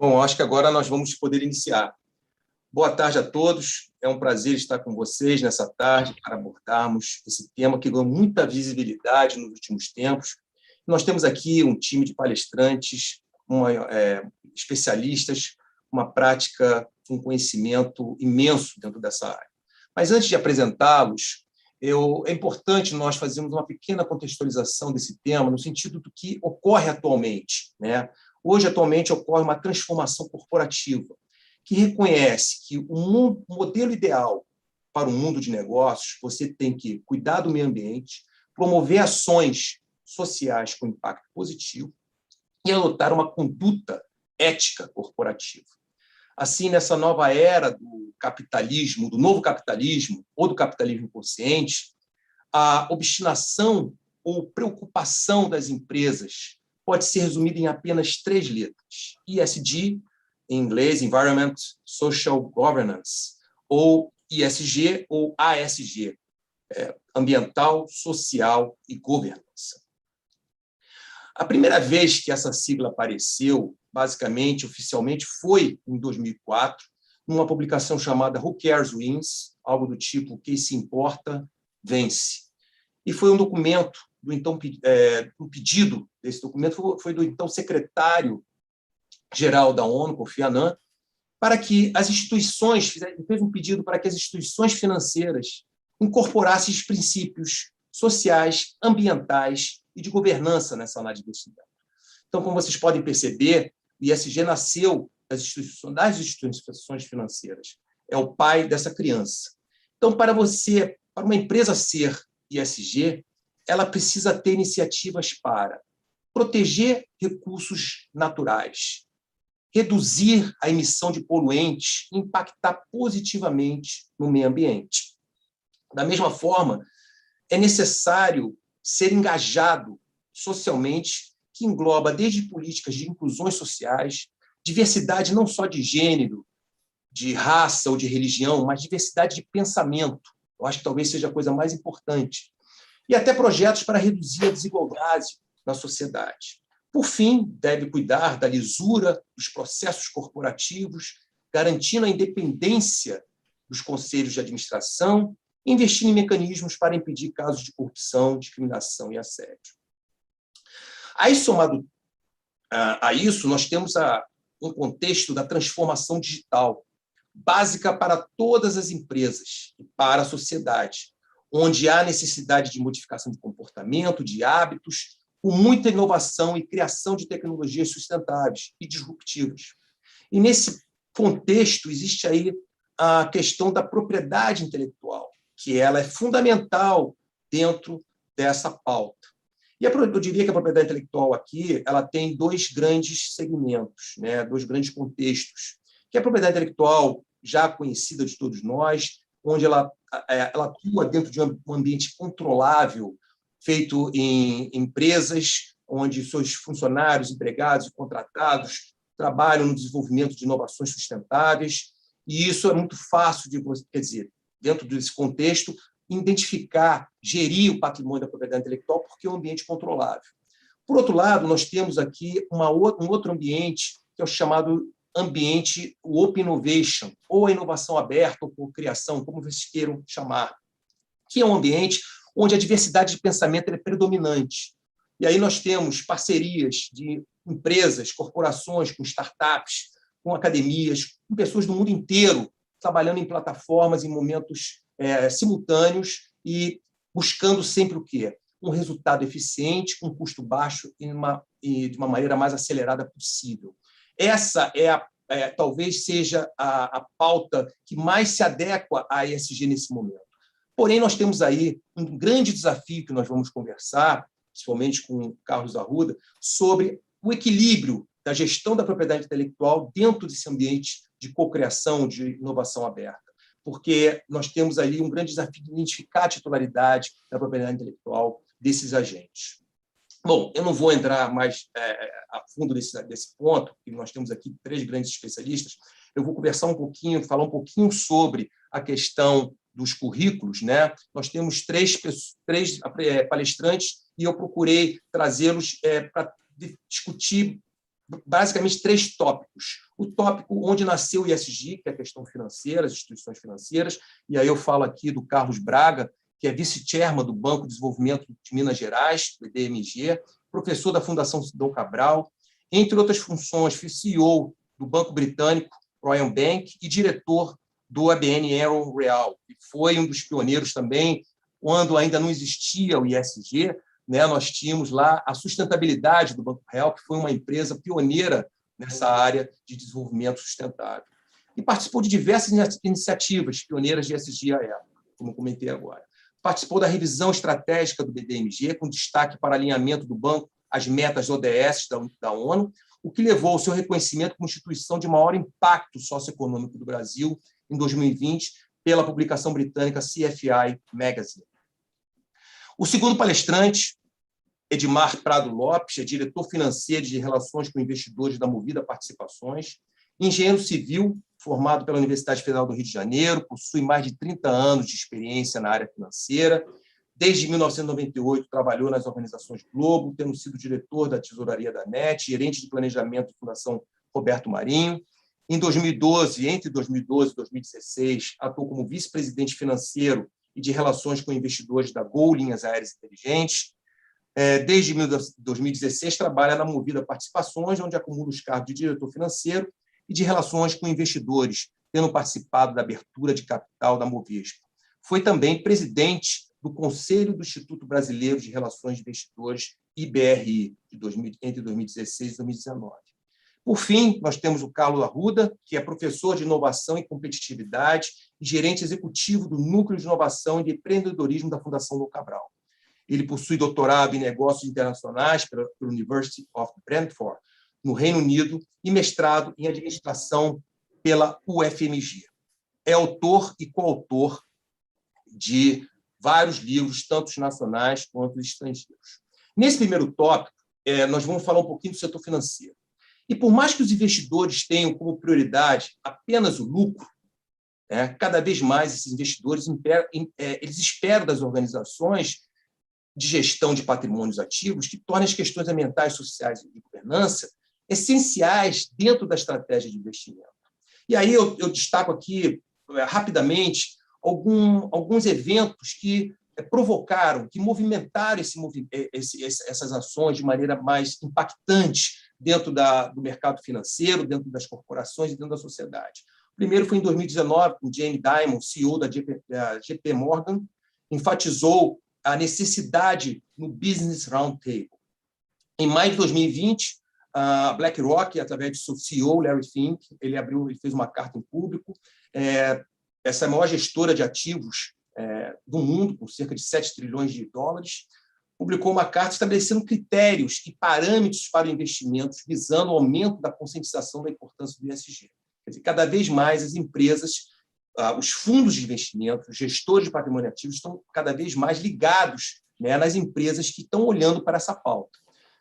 Bom, acho que agora nós vamos poder iniciar. Boa tarde a todos. É um prazer estar com vocês nessa tarde para abordarmos esse tema que ganhou muita visibilidade nos últimos tempos. Nós temos aqui um time de palestrantes, especialistas, uma prática, um conhecimento imenso dentro dessa área. Mas, antes de apresentá-los, é importante nós fazermos uma pequena contextualização desse tema no sentido do que ocorre atualmente, né? Hoje, atualmente, ocorre uma transformação corporativa que reconhece que o modelo ideal para o mundo de negócios, você tem que cuidar do meio ambiente, promover ações sociais com impacto positivo e adotar uma conduta ética corporativa. Assim, nessa nova era do capitalismo, do novo capitalismo ou do capitalismo consciente, a obstinação ou preocupação das empresas pode ser resumida em apenas 3 letras. ESG, em inglês, Environment, Social Governance, ou ESG ou ASG, Ambiental, Social e Governança. A primeira vez que essa sigla apareceu, basicamente, oficialmente, foi em 2004, numa publicação chamada Who Cares Wins, algo do tipo Quem se importa, vence. E foi um documento, o pedido desse documento foi do então secretário-geral da ONU, Kofi Annan, para que as instituições, fez um pedido para que as instituições financeiras incorporassem os princípios sociais, ambientais e de governança nessa análise de investimento. Então, como vocês podem perceber, o ISG nasceu das instituições financeiras. É o pai dessa criança. Então, para uma empresa ser ISG, ela precisa ter iniciativas para proteger recursos naturais, reduzir a emissão de poluentes e impactar positivamente no meio ambiente. Da mesma forma, é necessário ser engajado socialmente, que engloba desde políticas de inclusões sociais, diversidade não só de gênero, de raça ou de religião, mas diversidade de pensamento. Eu acho que talvez seja a coisa mais importante. E até projetos para reduzir a desigualdade na sociedade. Por fim, deve cuidar da lisura dos processos corporativos, garantindo a independência dos conselhos de administração, e investir em mecanismos para impedir casos de corrupção, discriminação e assédio. Aí, somado a isso, nós temos um contexto da transformação digital, básica para todas as empresas e para a sociedade, onde há necessidade de modificação de comportamento, de hábitos, com muita inovação e criação de tecnologias sustentáveis e disruptivas. E, nesse contexto, existe aí a questão da propriedade intelectual, que ela é fundamental dentro dessa pauta. E eu diria que a propriedade intelectual aqui ela tem 2 grandes segmentos, né? 2 grandes contextos, que é a propriedade intelectual já conhecida de todos nós, onde ela atua dentro de um ambiente controlável, feito em empresas, onde seus funcionários, empregados e contratados trabalham no desenvolvimento de inovações sustentáveis, e isso é muito fácil de, quer dizer, dentro desse contexto, identificar, gerir o patrimônio da propriedade intelectual, porque é um ambiente controlável. Por outro lado, nós temos aqui um outro ambiente, que é o chamado ambiente Open Innovation, ou a inovação aberta, ou por criação, como vocês queiram chamar, que é um ambiente onde a diversidade de pensamento é predominante. E aí nós temos parcerias de empresas, corporações, com startups, com academias, com pessoas do mundo inteiro, trabalhando em plataformas em momentos simultâneos e buscando sempre o quê? Um resultado eficiente, com custo baixo e de uma maneira mais acelerada possível. Essa talvez seja a pauta que mais se adequa à ESG nesse momento. Porém, nós temos aí um grande desafio que nós vamos conversar, principalmente com o Carlos Arruda, sobre o equilíbrio da gestão da propriedade intelectual dentro desse ambiente de cocriação, de inovação aberta. Porque nós temos ali um grande desafio de identificar a titularidade da propriedade intelectual desses agentes. Bom, eu não vou entrar mais a fundo desse ponto, porque nós temos aqui 3 grandes especialistas. Eu vou conversar um pouquinho, falar um pouquinho sobre a questão dos currículos, né? Nós temos 3 palestrantes e eu procurei trazê-los para discutir basicamente 3 tópicos. O tópico onde nasceu o ISG, que é a questão financeira, as instituições financeiras, e aí eu falo aqui do Carlos Braga, que é vice-chairman do Banco de Desenvolvimento de Minas Gerais, BDMG, professor da Fundação Sidão Cabral, entre outras funções, foi CEO do Banco Britânico, Royal Bank, e diretor do ABN Aero Real, que foi um dos pioneiros também, quando ainda não existia o ISG, né, nós tínhamos lá a sustentabilidade do Banco Real, que foi uma empresa pioneira nessa área de desenvolvimento sustentável. E participou de diversas iniciativas pioneiras de ESG à época, como comentei agora. Participou da revisão estratégica do BDMG, com destaque para alinhamento do banco às metas ODS da ONU, o que levou ao seu reconhecimento como instituição de maior impacto socioeconômico do Brasil em 2020, pela publicação britânica CFI Magazine. O segundo palestrante, Edmar Prado Lopes, é diretor financeiro de Relações com Investidores da Movida Participações, engenheiro civil, formado pela Universidade Federal do Rio de Janeiro, possui mais de 30 anos de experiência na área financeira. Desde 1998, trabalhou nas organizações Globo, tendo sido diretor da Tesouraria da NET, gerente de planejamento da Fundação Roberto Marinho. Em 2012, entre 2012 e 2016, atuou como vice-presidente financeiro e de relações com investidores da Gol Linhas Aéreas Inteligentes. Desde 2016, trabalha na Movida Participações, onde acumula os cargos de diretor financeiro e de relações com investidores, tendo participado da abertura de capital da Movespa. Foi também presidente do Conselho do Instituto Brasileiro de Relações de Investidores, IBRI, entre 2016 e 2019. Por fim, nós temos o Carlos Arruda, que é professor de inovação e competitividade e gerente executivo do Núcleo de Inovação e de Empreendedorismo da Fundação Dom Cabral. Ele possui doutorado em negócios internacionais pela University of Brentford, no Reino Unido, e mestrado em administração pela UFMG. É autor e coautor de vários livros, tanto nacionais quanto estrangeiros. Nesse primeiro tópico, nós vamos falar um pouquinho do setor financeiro. E por mais que os investidores tenham como prioridade apenas o lucro, cada vez mais esses investidores eles esperam das organizações de gestão de patrimônios ativos que tornem as questões ambientais, sociais e de governança essenciais dentro da estratégia de investimento. E aí eu destaco aqui, rapidamente, alguns eventos que provocaram, que movimentaram essas ações de maneira mais impactante dentro do mercado financeiro, dentro das corporações e dentro da sociedade. O primeiro foi em 2019, com Jamie Dimon, CEO da JP Morgan, enfatizou a necessidade no Business Roundtable. Em maio de 2020, a BlackRock, através de seu CEO, Larry Fink, ele fez uma carta em público. Essa é a maior gestora de ativos do mundo, com cerca de 7 trilhões de dólares, publicou uma carta estabelecendo critérios e parâmetros para investimentos, visando o aumento da conscientização da importância do ESG. Quer dizer, cada vez mais as empresas, os fundos de investimento, os gestores de patrimônio ativo estão cada vez mais ligados nas empresas que estão olhando para essa pauta.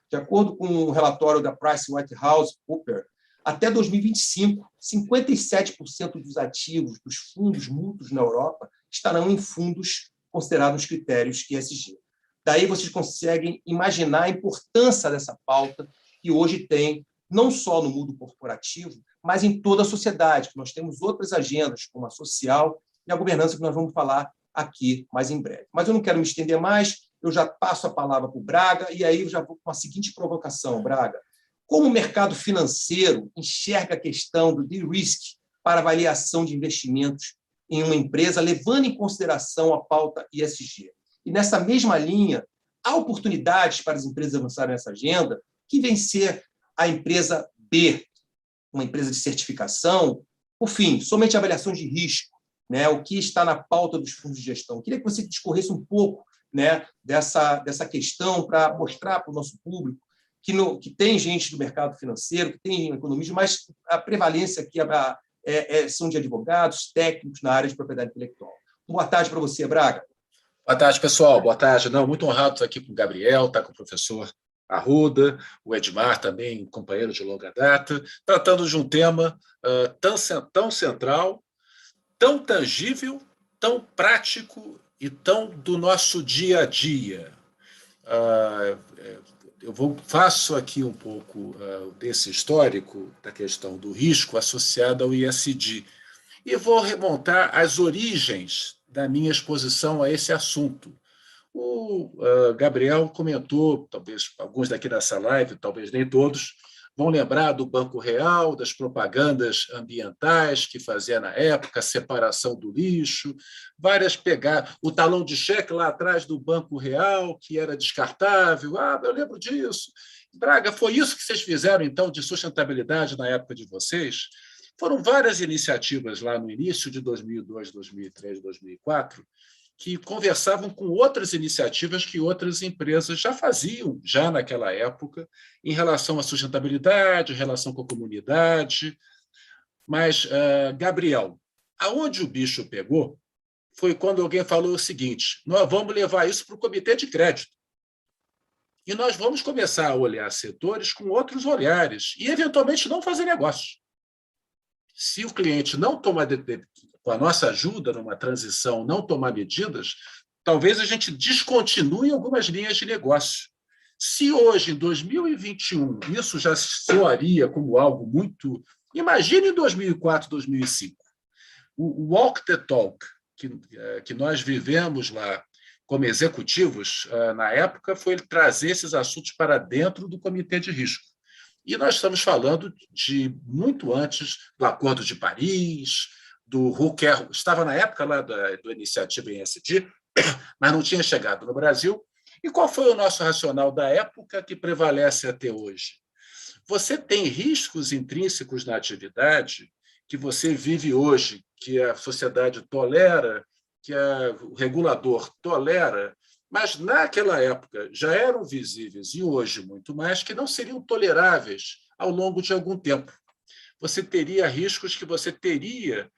De acordo com o relatório da PricewaterhouseCoopers, até 2025, 57% dos ativos dos fundos mútuos na Europa estarão em fundos considerados critérios ESG. Daí vocês conseguem imaginar a importância dessa pauta que hoje tem, não só no mundo corporativo, mas em toda a sociedade, que nós temos outras agendas, como a social e a governança, que nós vamos falar aqui mais em breve. Mas eu não quero me estender mais, eu já passo a palavra para o Braga, e aí eu já vou com a seguinte provocação, Braga. Como o mercado financeiro enxerga a questão do de-risk para avaliação de investimentos em uma empresa, levando em consideração a pauta ESG? E, nessa mesma linha, há oportunidades para as empresas avançarem nessa agenda, que vem ser a empresa B, uma empresa de certificação, por fim, somente avaliações de risco, o que está na pauta dos fundos de gestão. Queria que você discorresse um pouco dessa questão para mostrar para o nosso público que tem gente do mercado financeiro, que tem economistas, mas a prevalência aqui são de advogados, técnicos na área de propriedade intelectual. Boa tarde para você, Braga. Boa tarde, pessoal. Boa tarde. Muito honrado estar aqui com o Gabriel, com o professor Arruda, o Edmar também, companheiro de longa data, tratando de um tema tão central, tão tangível, tão prático e tão do nosso dia a dia. faço aqui um pouco desse histórico da questão do risco associado ao ISD e vou remontar as origens da minha exposição a esse assunto. O Gabriel comentou, talvez alguns daqui nessa live, talvez nem todos, vão lembrar do Banco Real, das propagandas ambientais que fazia na época, a separação do lixo, várias pegadas, o talão de cheque lá atrás do Banco Real, que era descartável. Eu lembro disso. Braga, foi isso que vocês fizeram, então, de sustentabilidade na época de vocês? Foram várias iniciativas lá no início de 2002, 2003, 2004, que conversavam com outras iniciativas que outras empresas já faziam, já naquela época, em relação à sustentabilidade, em relação com a comunidade. Mas, Gabriel, aonde o bicho pegou foi quando alguém falou o seguinte: nós vamos levar isso para o comitê de crédito. E nós vamos começar a olhar setores com outros olhares e, eventualmente, não fazer negócio. Se o cliente não tomar, com a nossa ajuda numa transição, não tomar medidas, talvez a gente descontinue algumas linhas de negócio. Se hoje, em 2021, isso já soaria como algo muito... Imagine em 2004, 2005. O walk the talk que nós vivemos lá como executivos, na época, foi trazer esses assuntos para dentro do comitê de risco. E nós estamos falando de muito antes do Acordo de Paris, do Hooker, estava na época lá da iniciativa em ESG, mas não tinha chegado no Brasil. E qual foi o nosso racional da época que prevalece até hoje? Você tem riscos intrínsecos na atividade que você vive hoje, que a sociedade tolera, que o regulador tolera, mas naquela época já eram visíveis, e hoje muito mais, que não seriam toleráveis ao longo de algum tempo. Você teria riscos que você teria,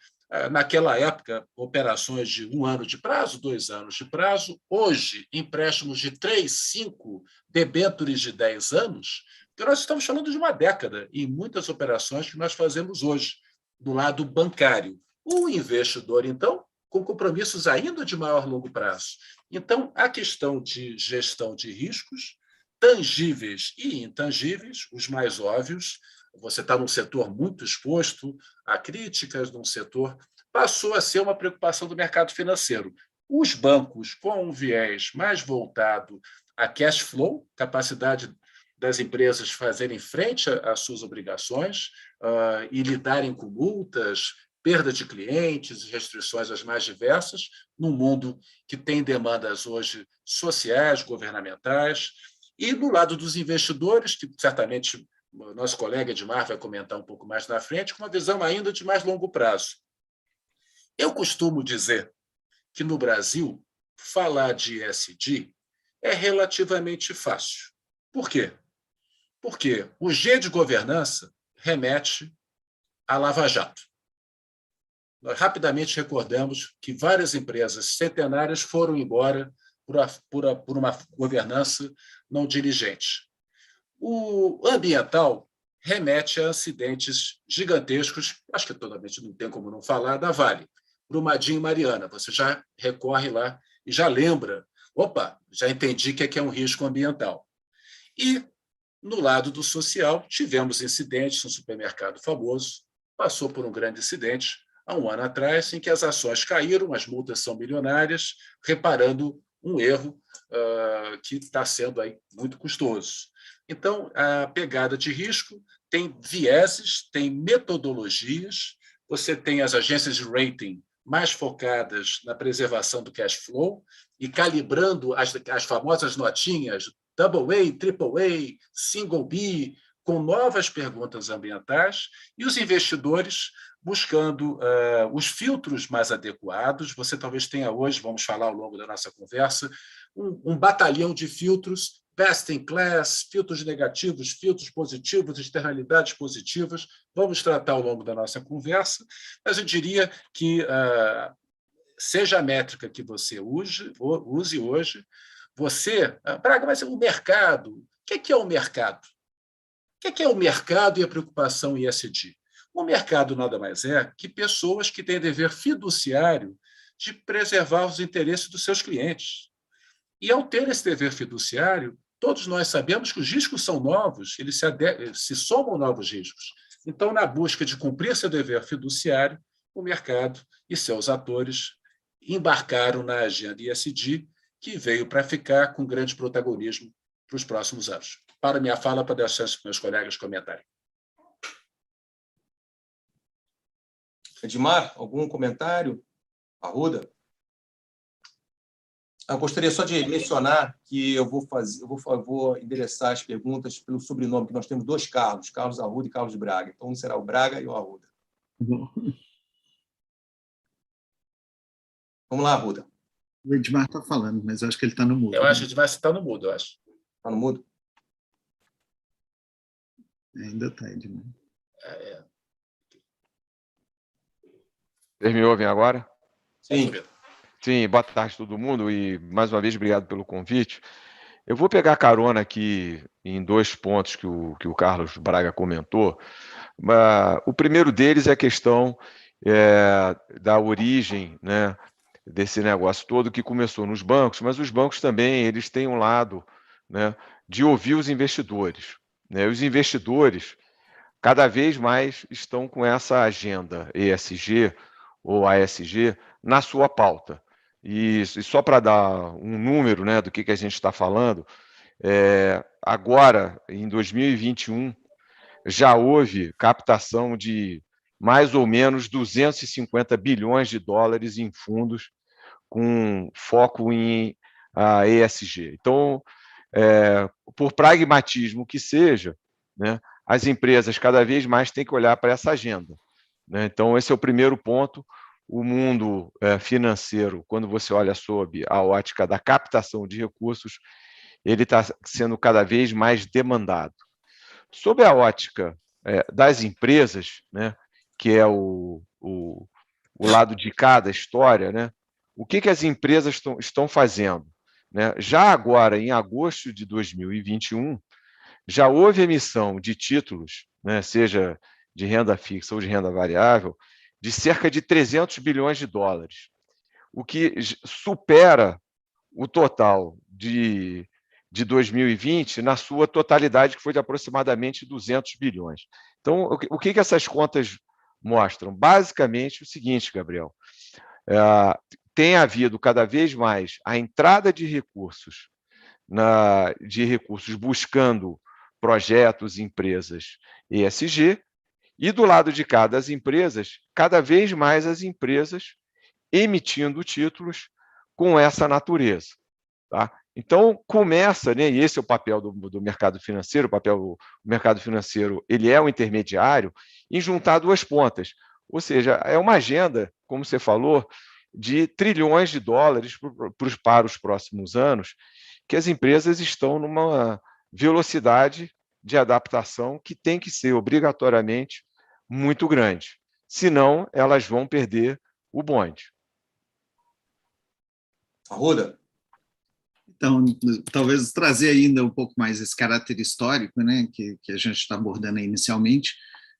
naquela época, operações de 1 ano de prazo, 2 anos de prazo, hoje, empréstimos de 3, 5, debêntures de 10 anos, porque nós estamos falando de uma década em muitas operações que nós fazemos hoje, do lado bancário. O investidor, então, com compromissos ainda de maior longo prazo. Então, a questão de gestão de riscos, tangíveis e intangíveis, os mais óbvios, você está num setor muito exposto a críticas, num setor, passou a ser uma preocupação do mercado financeiro. Os bancos, com um viés mais voltado a cash flow, capacidade das empresas fazerem frente às suas obrigações e lidarem com multas, perda de clientes, restrições as mais diversas, num mundo que tem demandas hoje sociais, governamentais, e do lado dos investidores, que certamente o nosso colega Edmar vai comentar um pouco mais na frente, com uma visão ainda de mais longo prazo. Eu costumo dizer que, no Brasil, falar de ESG é relativamente fácil. Por quê? Porque o G de governança remete à Lava Jato. Nós rapidamente recordamos que várias empresas centenárias foram embora por uma governança não diligente. O ambiental remete a acidentes gigantescos, acho que totalmente não tem como não falar, da Vale, Brumadinho e Mariana. Você já recorre lá e já lembra, já entendi que é um risco ambiental. E, no lado do social, tivemos incidentes, um supermercado famoso passou por um grande incidente, há 1 ano atrás, em que as ações caíram, as multas são milionárias, reparando um erro que está sendo aí muito custoso. Então, a pegada de risco tem vieses, tem metodologias, você tem as agências de rating mais focadas na preservação do cash flow e calibrando as famosas notinhas AA, AAA, Single B, com novas perguntas ambientais, e os investidores buscando os filtros mais adequados. Você talvez tenha hoje, vamos falar ao longo da nossa conversa, um batalhão de filtros, best in class, filtros negativos, filtros positivos, externalidades positivas. Vamos tratar ao longo da nossa conversa, mas eu diria que, seja a métrica que você use hoje, Braga, mas o mercado, o que é o mercado? O que é o mercado e a preocupação ESG? O mercado nada mais é que pessoas que têm dever fiduciário de preservar os interesses dos seus clientes. E, ao ter esse dever fiduciário, todos nós sabemos que os riscos são novos, eles se somam novos riscos. Então, na busca de cumprir seu dever fiduciário, o mercado e seus atores embarcaram na agenda ESG, que veio para ficar com grande protagonismo para os próximos anos. Para minha fala, para dar chance para meus colegas comentarem. Edmar, algum comentário? Arruda? Eu gostaria só de mencionar que eu vou endereçar as perguntas pelo sobrenome, que nós temos dois Carlos, Carlos Arruda e Carlos Braga. Então, um será o Braga e o Arruda. Vamos lá, Arruda. O Edmar está falando, mas eu acho que ele está no mudo. Eu acho que ele vai estar no mudo, eu acho. Está no mudo? Ainda está, Edmar. Vocês me ouvem agora? Sim. Sim, boa tarde a todo mundo e, mais uma vez, obrigado pelo convite. Eu vou pegar carona aqui em dois pontos que o Carlos Braga comentou. O primeiro deles é a questão da origem, né, desse negócio todo que começou nos bancos, mas os bancos também eles têm um lado, né, de ouvir os investidores. Né? Os investidores cada vez mais estão com essa agenda ESG ou ASG na sua pauta. E só para dar um número, né, do que a gente está falando, agora, em 2021, já houve captação de mais ou menos 250 bilhões de dólares em fundos com foco em ESG. Então, por pragmatismo que seja, né, as empresas cada vez mais têm que olhar para essa agenda. Né? Então, esse é o primeiro ponto. O mundo financeiro, quando você olha sob a ótica da captação de recursos, ele está sendo cada vez mais demandado. Sob a ótica das empresas, né, que é o lado de cada história, né, o que as empresas estão fazendo? Né? Já agora, em agosto de 2021, já houve emissão de títulos, né, seja de renda fixa ou de renda variável, de cerca de 300 bilhões de dólares, o que supera o total de 2020 na sua totalidade, que foi de aproximadamente 200 bilhões. Então, o que essas contas mostram? Basicamente o seguinte, Gabriel, tem havido cada vez mais a entrada de recursos, buscando projetos, empresas ESG, e do lado de cá das empresas, cada vez mais as empresas emitindo títulos com essa natureza. Tá? Então, começa, né, e esse é o papel do mercado financeiro, o mercado financeiro ele é o intermediário, em juntar duas pontas. Ou seja, é uma agenda, como você falou, de trilhões de dólares para os próximos anos, que as empresas estão numa velocidade de adaptação que tem que ser obrigatoriamente muito grande. Senão, elas vão perder o bonde. Arruda? Então, talvez trazer ainda um pouco mais esse caráter histórico, né, que a gente está abordando inicialmente.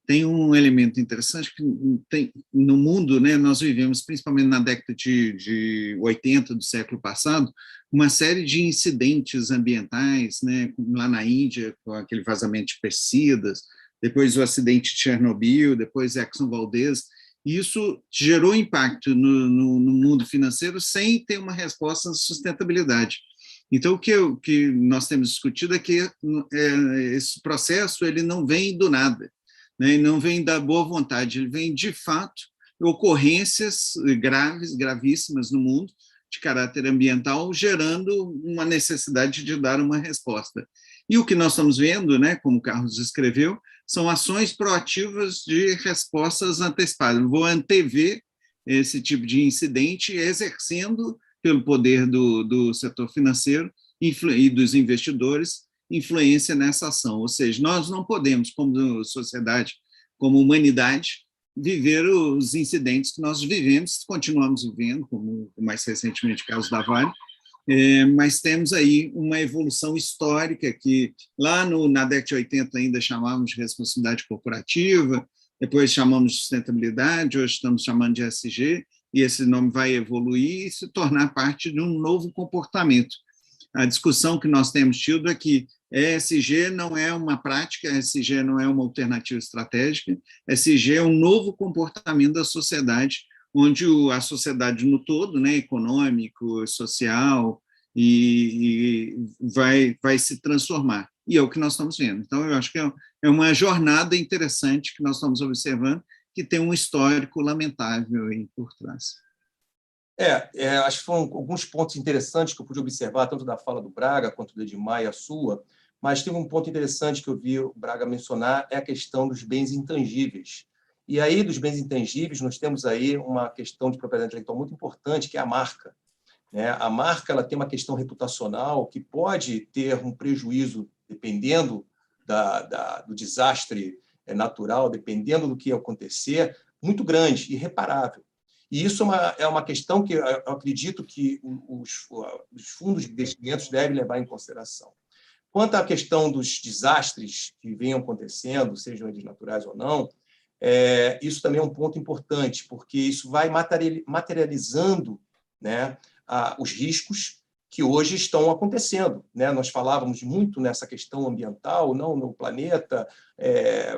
Tem um elemento interessante que tem, no mundo, né, nós vivemos, principalmente na década de 80 do século passado, uma série de incidentes ambientais, né, lá na Índia, com aquele vazamento de pesticidas, depois o acidente de Chernobyl, depois Exxon Valdez. Isso gerou impacto no mundo financeiro sem ter uma resposta de sustentabilidade. Então, o que nós temos discutido é que esse processo ele não vem do nada, né? Não vem da boa vontade, ele vem, de fato, ocorrências gravíssimas no mundo, de caráter ambiental, gerando uma necessidade de dar uma resposta. E o que nós estamos vendo, né, como o Carlos escreveu, são ações proativas de respostas antecipadas. Vou antever esse tipo de incidente, exercendo, pelo poder do setor financeiro e dos investidores, influência nessa ação. Ou seja, nós não podemos, como sociedade, como humanidade, viver os incidentes que nós vivemos, continuamos vivendo, como mais recentemente o caso da Vale, mas temos aí uma evolução histórica que lá na década de 80 ainda chamávamos de responsabilidade corporativa, depois chamamos de sustentabilidade, hoje estamos chamando de ESG, e esse nome vai evoluir e se tornar parte de um novo comportamento. a discussão que nós temos tido é que ESG não é uma prática, ESG não é uma alternativa estratégica, ESG é um novo comportamento da sociedade, onde a sociedade no todo, né, econômico, social, e vai se transformar. E é o que nós estamos vendo. Então, eu acho que é uma jornada interessante que nós estamos observando, que tem um histórico lamentável aí por trás. Acho que foram alguns pontos interessantes que eu pude observar, tanto da fala do Braga quanto do Edmar e a sua, mas tem um ponto interessante que eu vi o Braga mencionar, é a questão dos bens intangíveis. E aí, dos bens intangíveis, nós temos aí uma questão de propriedade intelectual muito importante, que é a marca. A marca ela tem uma questão reputacional que pode ter um prejuízo, dependendo do desastre natural, dependendo do que acontecer, muito grande, irreparável. E isso é uma questão que eu acredito que os fundos de investimentos devem levar em consideração. Quanto à questão dos desastres que venham acontecendo, sejam eles naturais ou não, isso também é um ponto importante, porque isso vai materializando, né, os riscos que hoje estão acontecendo. Nós falávamos muito nessa questão ambiental, não no planeta,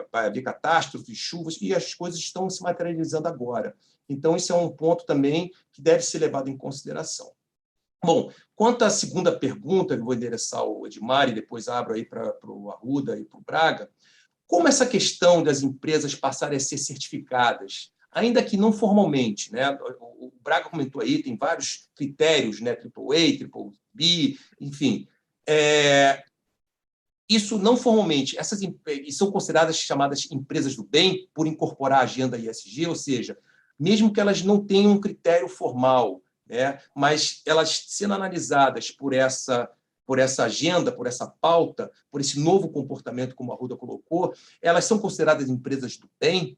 vai haver catástrofes, chuvas, e as coisas estão se materializando agora. Então, isso é um ponto também que deve ser levado em consideração. Bom, quanto à segunda pergunta, que eu vou endereçar ao Edmar e depois abro aí para o Arruda e para o Braga, como essa questão das empresas passarem a ser certificadas, ainda que não formalmente, o Braga comentou aí, tem vários critérios, AAA, Triple B, enfim. Isso não formalmente, essas são consideradas chamadas empresas do bem por incorporar a agenda ESG, ou seja, mesmo que elas não tenham um critério formal, mas elas sendo analisadas por essa agenda, por essa pauta, por esse novo comportamento, como a Arruda colocou, elas são consideradas empresas do bem,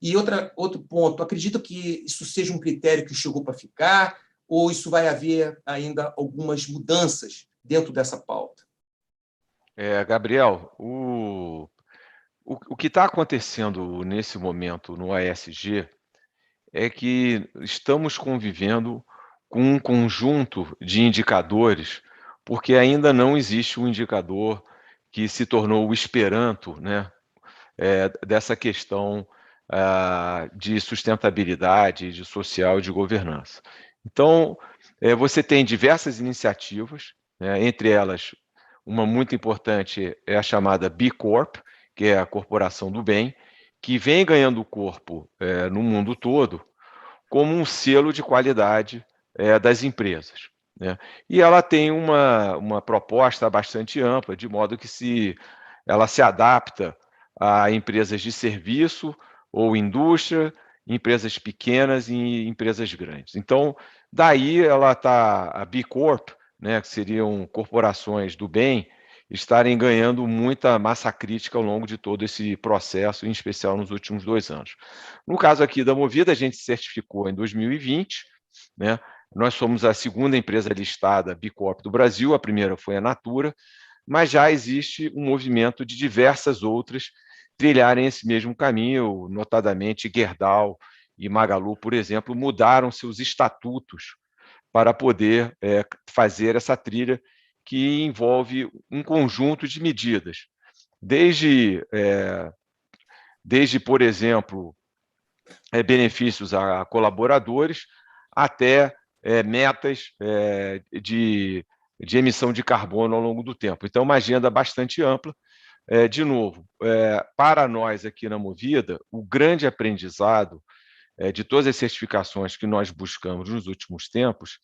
E outro ponto, acredito que isso seja um critério que chegou para ficar, ou isso vai haver ainda algumas mudanças dentro dessa pauta? Gabriel, o que está acontecendo nesse momento no ESG é que estamos convivendo com um conjunto de indicadores, porque ainda não existe um indicador que se tornou o Esperanto, dessa questão de sustentabilidade, de social e de governança. Então, você tem diversas iniciativas, entre elas, uma muito importante é a chamada B Corp, que é a Corporação do Bem, que vem ganhando corpo no mundo todo como um selo de qualidade das empresas. E ela tem uma proposta bastante ampla, de modo que ela se adapta a empresas de serviço ou indústria, empresas pequenas e empresas grandes. Então, daí a B Corp, que seriam corporações do bem, estarem ganhando muita massa crítica ao longo de todo esse processo, em especial nos últimos 2 anos. No caso aqui da Movida, a gente certificou em 2020, Nós somos a segunda empresa listada B Corp do Brasil, a primeira foi a Natura, mas já existe um movimento de diversas outras trilharem esse mesmo caminho, notadamente Gerdau e Magalu, por exemplo, mudaram seus estatutos para poder fazer essa trilha que envolve um conjunto de medidas, desde por exemplo, benefícios a colaboradores, até metas de emissão de carbono ao longo do tempo. Então, uma agenda bastante ampla. De novo, para nós aqui na Movida, o grande aprendizado de todas as certificações que nós buscamos nos últimos tempos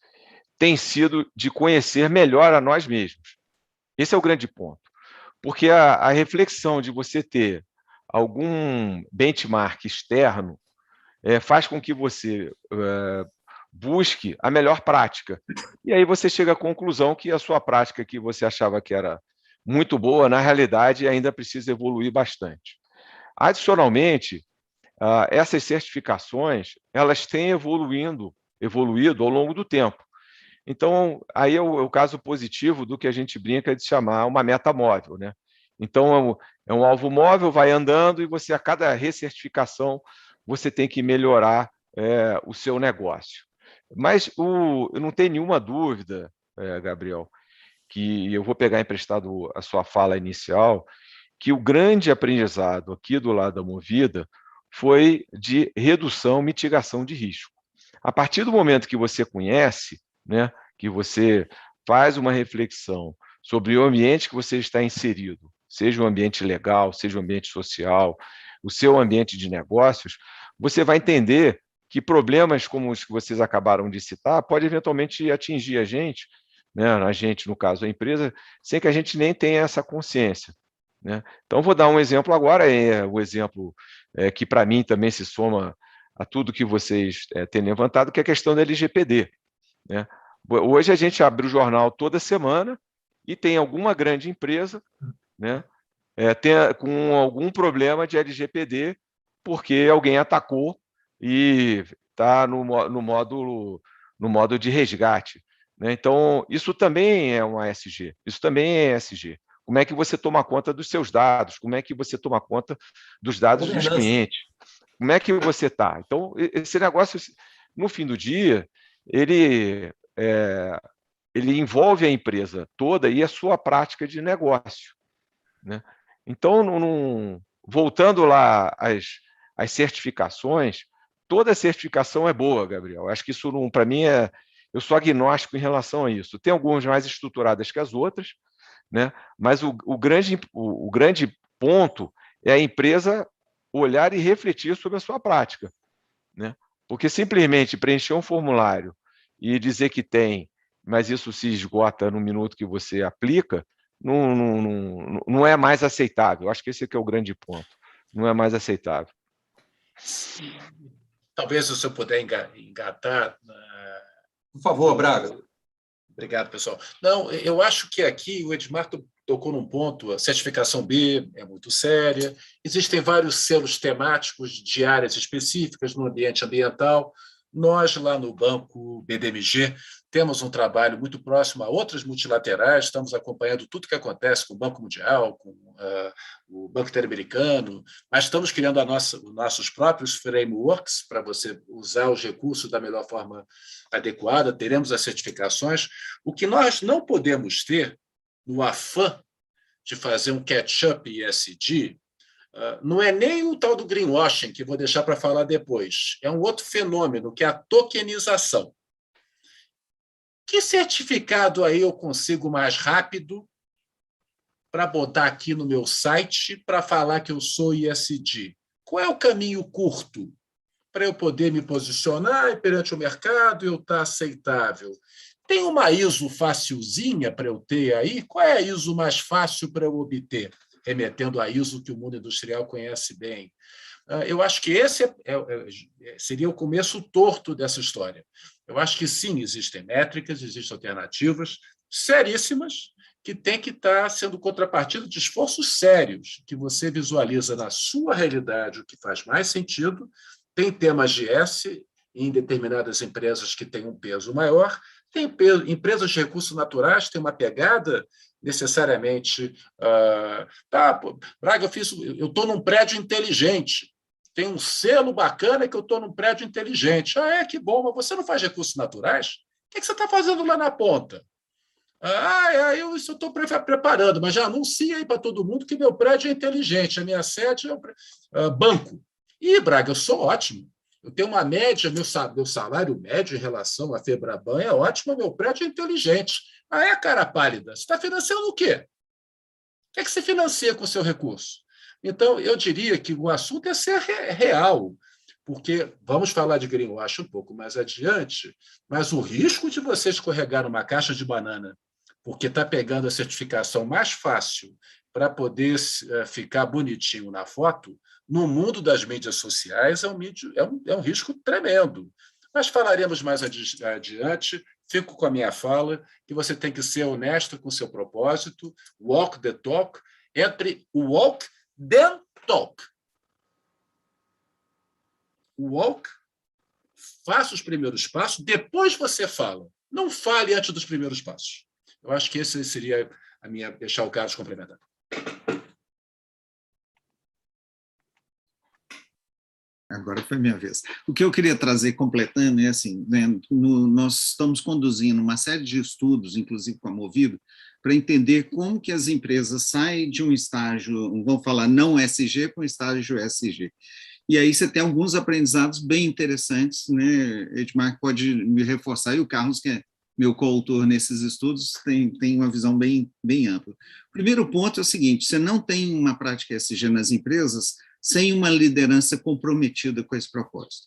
tem sido de conhecer melhor a nós mesmos. Esse é o grande ponto. Porque a reflexão de você ter algum benchmark externo faz com que você busque a melhor prática. E aí você chega à conclusão que a sua prática que você achava que era muito boa, na realidade, ainda precisa evoluir bastante. Adicionalmente, essas certificações elas têm evoluído ao longo do tempo. Então, aí é o caso positivo do que a gente brinca de chamar uma meta móvel. Então, é um alvo móvel, vai andando e você, a cada recertificação, você tem que melhorar o seu negócio. Mas eu não tenho nenhuma dúvida, Gabriel, que eu vou pegar emprestado a sua fala inicial, que o grande aprendizado aqui do lado da Movida foi de redução, mitigação de risco. A partir do momento que você conhece, né, que você faz uma reflexão sobre o ambiente que você está inserido, seja o ambiente legal, seja o ambiente social, o seu ambiente de negócios, você vai entender que problemas como os que vocês acabaram de citar pode eventualmente atingir a gente, né, a gente, no caso, a empresa, sem que a gente nem tenha essa consciência, né? Então, vou dar um exemplo agora, o exemplo que para mim também se soma a tudo que vocês têm levantado, que é a questão da LGPD, né? Hoje a gente abre o jornal toda semana e tem alguma grande empresa, né, com algum problema de LGPD, porque alguém atacou e está no modo de resgate, né? Então, isso também é um ASG, isso também é ESG. Como é que você toma conta dos seus dados? Como é que você toma conta dos dados dos clientes? Como é que você está? Então, esse negócio, no fim do dia, ele envolve a empresa toda e a sua prática de negócio, né? Então, voltando lá às certificações, toda certificação é boa, Gabriel. Acho que isso, para mim, eu sou agnóstico em relação a isso. Tem algumas mais estruturadas que as outras, né? Mas o grande ponto é a empresa olhar e refletir sobre a sua prática, né? Porque simplesmente preencher um formulário e dizer que tem, mas isso se esgota no minuto que você aplica, não é mais aceitável. Acho que esse aqui é o grande ponto. Não é mais aceitável. Talvez, se eu puder engatar... Por favor, Braga. Obrigado, pessoal. Não, eu acho que aqui o Edmar tocou num ponto, a certificação B é muito séria, existem vários selos temáticos de áreas específicas no ambiente ambiental. Nós, lá no Banco BDMG, temos um trabalho muito próximo a outras multilaterais, estamos acompanhando tudo que acontece com o Banco Mundial, com o Banco Interamericano, mas estamos criando os nossos próprios frameworks para você usar os recursos da melhor forma adequada, teremos as certificações. O que nós não podemos ter, no afã de fazer um catch-up ESG, não é nem o tal do greenwashing, que vou deixar para falar depois, é um outro fenômeno, que é a tokenização. Que certificado aí eu consigo mais rápido para botar aqui no meu site para falar que eu sou ESG? Qual é o caminho curto para eu poder me posicionar perante o mercado e eu estar aceitável? Tem uma ISO facilzinha para eu ter aí? Qual é a ISO mais fácil para eu obter? Remetendo à ISO que o mundo industrial conhece bem. Eu acho que esse seria o começo torto dessa história. Eu acho que, sim, existem métricas, existem alternativas seríssimas que têm que estar sendo contrapartida de esforços sérios que você visualiza na sua realidade o que faz mais sentido. Tem temas de S em determinadas empresas que têm um peso maior, tem empresas de recursos naturais têm uma pegada necessariamente... Braga, eu estou num prédio inteligente, tem um selo bacana que eu estou num prédio inteligente. Que bom, mas você não faz recursos naturais? O que você está fazendo lá na ponta? Eu estou preparando, mas já anuncia aí para todo mundo que meu prédio é inteligente, a minha sede é um banco. Braga, eu sou ótimo. Eu tenho uma média, meu salário médio em relação à Febraban é ótimo, meu prédio é inteligente. Cara pálida, você está financiando o quê? O que é que você financia com o seu recurso? Então, eu diria que o assunto é ser real, porque vamos falar de greenwash um pouco mais adiante, mas o risco de você escorregar numa caixa de banana, porque está pegando a certificação mais fácil para poder ficar bonitinho na foto, no mundo das mídias sociais é um risco tremendo. Mas falaremos mais adiante. Fico com a minha fala, que você tem que ser honesto com o seu propósito, walk the talk, entre o walk then talk. Walk, faça os primeiros passos, depois você fala. Não fale antes dos primeiros passos. Eu acho que esse seria a minha... Deixar o Carlos complementar. Agora foi minha vez. O que eu queria trazer, completando, é assim, né, nós estamos conduzindo uma série de estudos, inclusive com a Movida, para entender como que as empresas saem de um estágio, vamos falar, não SG, para um estágio SG. E aí você tem alguns aprendizados bem interessantes, né? Edmar pode me reforçar, e o Carlos, que é meu coautor nesses estudos, tem uma visão bem ampla. O primeiro ponto é o seguinte: você não tem uma prática SG nas empresas sem uma liderança comprometida com esse propósito.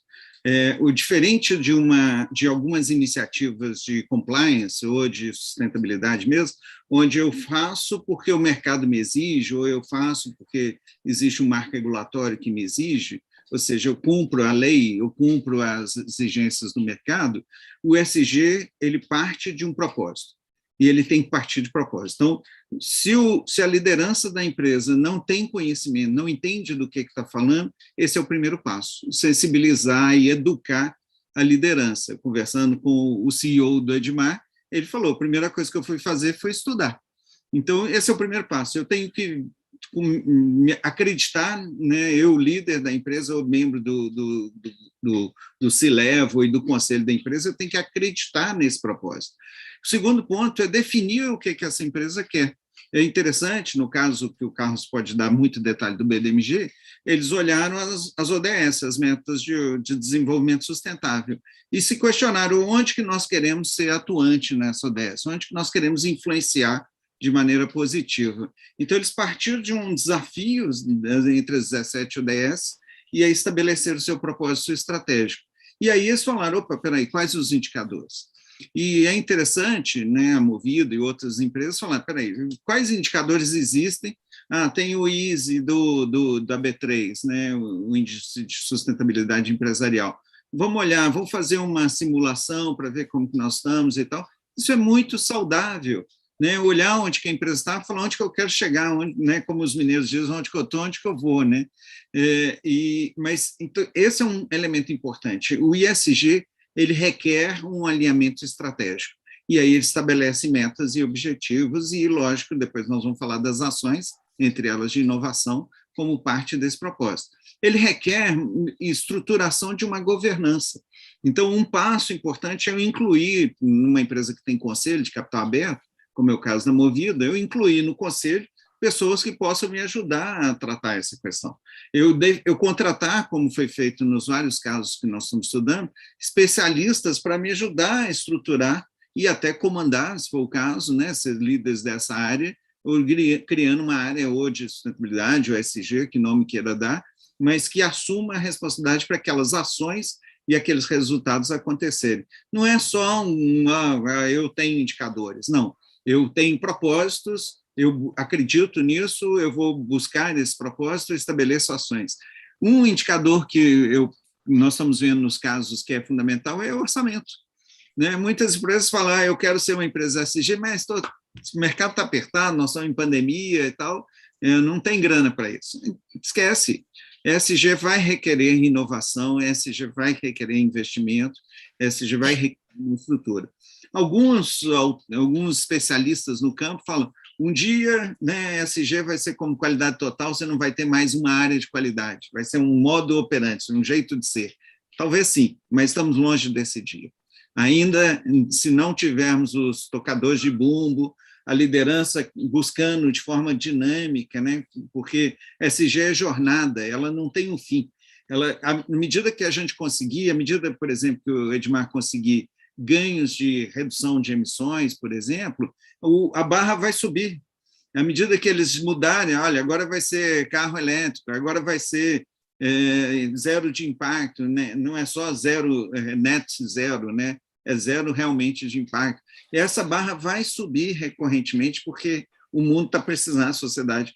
O diferente de algumas iniciativas de compliance ou de sustentabilidade mesmo, onde eu faço porque o mercado me exige, ou eu faço porque existe um marco regulatório que me exige, ou seja, eu cumpro a lei, eu cumpro as exigências do mercado, o SG ele parte de um propósito, e ele tem que partir de propósito. Então, se a liderança da empresa não tem conhecimento, não entende do que está falando, esse é o primeiro passo, sensibilizar e educar a liderança. Conversando com o CEO do Edmar, ele falou, a primeira coisa que eu fui fazer foi estudar. Então, esse é o primeiro passo, eu tenho que acreditar, né, eu, líder da empresa, ou membro do C-Level e do conselho da empresa, eu tenho que acreditar nesse propósito. O segundo ponto é definir o que essa empresa quer. É interessante, no caso que o Carlos pode dar muito detalhe do BDMG, eles olharam as ODS, as metas de desenvolvimento sustentável, e se questionaram onde que nós queremos ser atuante nessa ODS, onde que nós queremos influenciar de maneira positiva. Então, eles partiram de um desafio entre as 17 ODS e aí estabeleceram o seu propósito estratégico. E aí eles falaram, opa, peraí, quais os indicadores? E é interessante, né, a Movida e outras empresas falaram, peraí, quais indicadores existem? Tem o ISE da B3, né, o Índice de Sustentabilidade Empresarial. Vamos olhar, vamos fazer uma simulação para ver como que nós estamos e tal. Isso é muito saudável, né? Olhar onde que a empresa está, falar onde que eu quero chegar, onde, né? Como os mineiros dizem, onde que eu estou, onde que eu vou, né? Mas então, esse é um elemento importante. O ISG ele requer um alinhamento estratégico, e aí ele estabelece metas e objetivos, e, lógico, depois nós vamos falar das ações, entre elas de inovação, como parte desse propósito. Ele requer estruturação de uma governança. Então, um passo importante é eu incluir, numa empresa que tem conselho de capital aberto, como é o caso da Movida, eu incluir no conselho pessoas que possam me ajudar a tratar essa questão. Eu contratar, como foi feito nos vários casos que nós estamos estudando, especialistas para me ajudar a estruturar e até comandar, se for o caso, né, ser líderes dessa área, ou criando uma área ou de sustentabilidade, ou SG, que nome queira dar, mas que assuma a responsabilidade para aquelas ações e aqueles resultados acontecerem. Não é só eu tenho indicadores, não. Eu tenho propósitos, eu acredito nisso, eu vou buscar esse propósito e estabeleço ações. Um indicador que nós estamos vendo nos casos que é fundamental é o orçamento, né? Muitas empresas falam, eu quero ser uma empresa SG, mas o mercado está apertado, nós estamos em pandemia e tal, não tem grana para isso. Esquece. SG vai requerer inovação, SG vai requerer investimento, SG vai requerer estrutura. Alguns especialistas no campo falam, um dia, né, SG vai ser como qualidade total, você não vai ter mais uma área de qualidade, vai ser um modo operante, um jeito de ser. Talvez sim, mas estamos longe desse dia. Ainda, se não tivermos os tocadores de bumbo, a liderança buscando de forma dinâmica, né, porque SG é jornada, ela não tem um fim. À medida que a gente conseguir, à medida, por exemplo, que o Edmar conseguir ganhos de redução de emissões, por exemplo, a barra vai subir. À medida que eles mudarem, olha, agora vai ser carro elétrico, agora vai ser zero de impacto, né? Não é só zero, net zero, né? É zero realmente de impacto. E essa barra vai subir recorrentemente porque o mundo está precisando, a sociedade.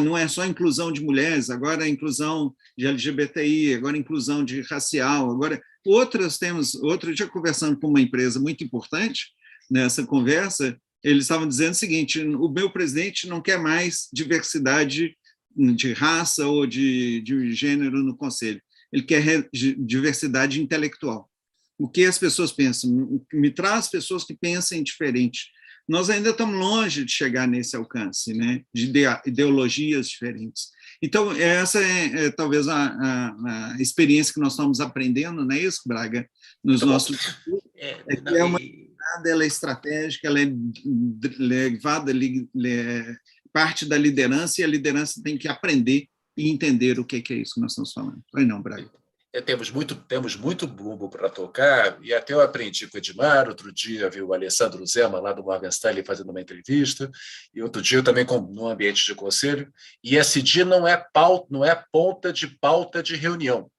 Não é só inclusão de mulheres, agora é inclusão de LGBTI, agora é inclusão de racial, agora outros temos. Outro dia, conversando com uma empresa muito importante, nessa conversa, eles estavam dizendo o seguinte, o meu presidente não quer mais diversidade de raça ou de gênero no conselho, ele quer diversidade intelectual. O que as pessoas pensam? Me traz pessoas que pensem diferente. Nós ainda estamos longe de chegar nesse alcance, né, de ideologias diferentes. Então, essa é talvez a experiência que nós estamos aprendendo, não é isso, Braga? Nos nossos... ela é estratégica, ela é levada, parte da liderança, e a liderança tem que aprender e entender o que é isso que nós estamos falando. Aí não, Braga. Temos muito bumbo para tocar, e até eu aprendi com o Edmar. Outro dia vi o Alessandro Zema, lá do Morgan Stanley, fazendo uma entrevista, e outro dia eu também no ambiente de conselho. ESG não é ponta de pauta de reunião.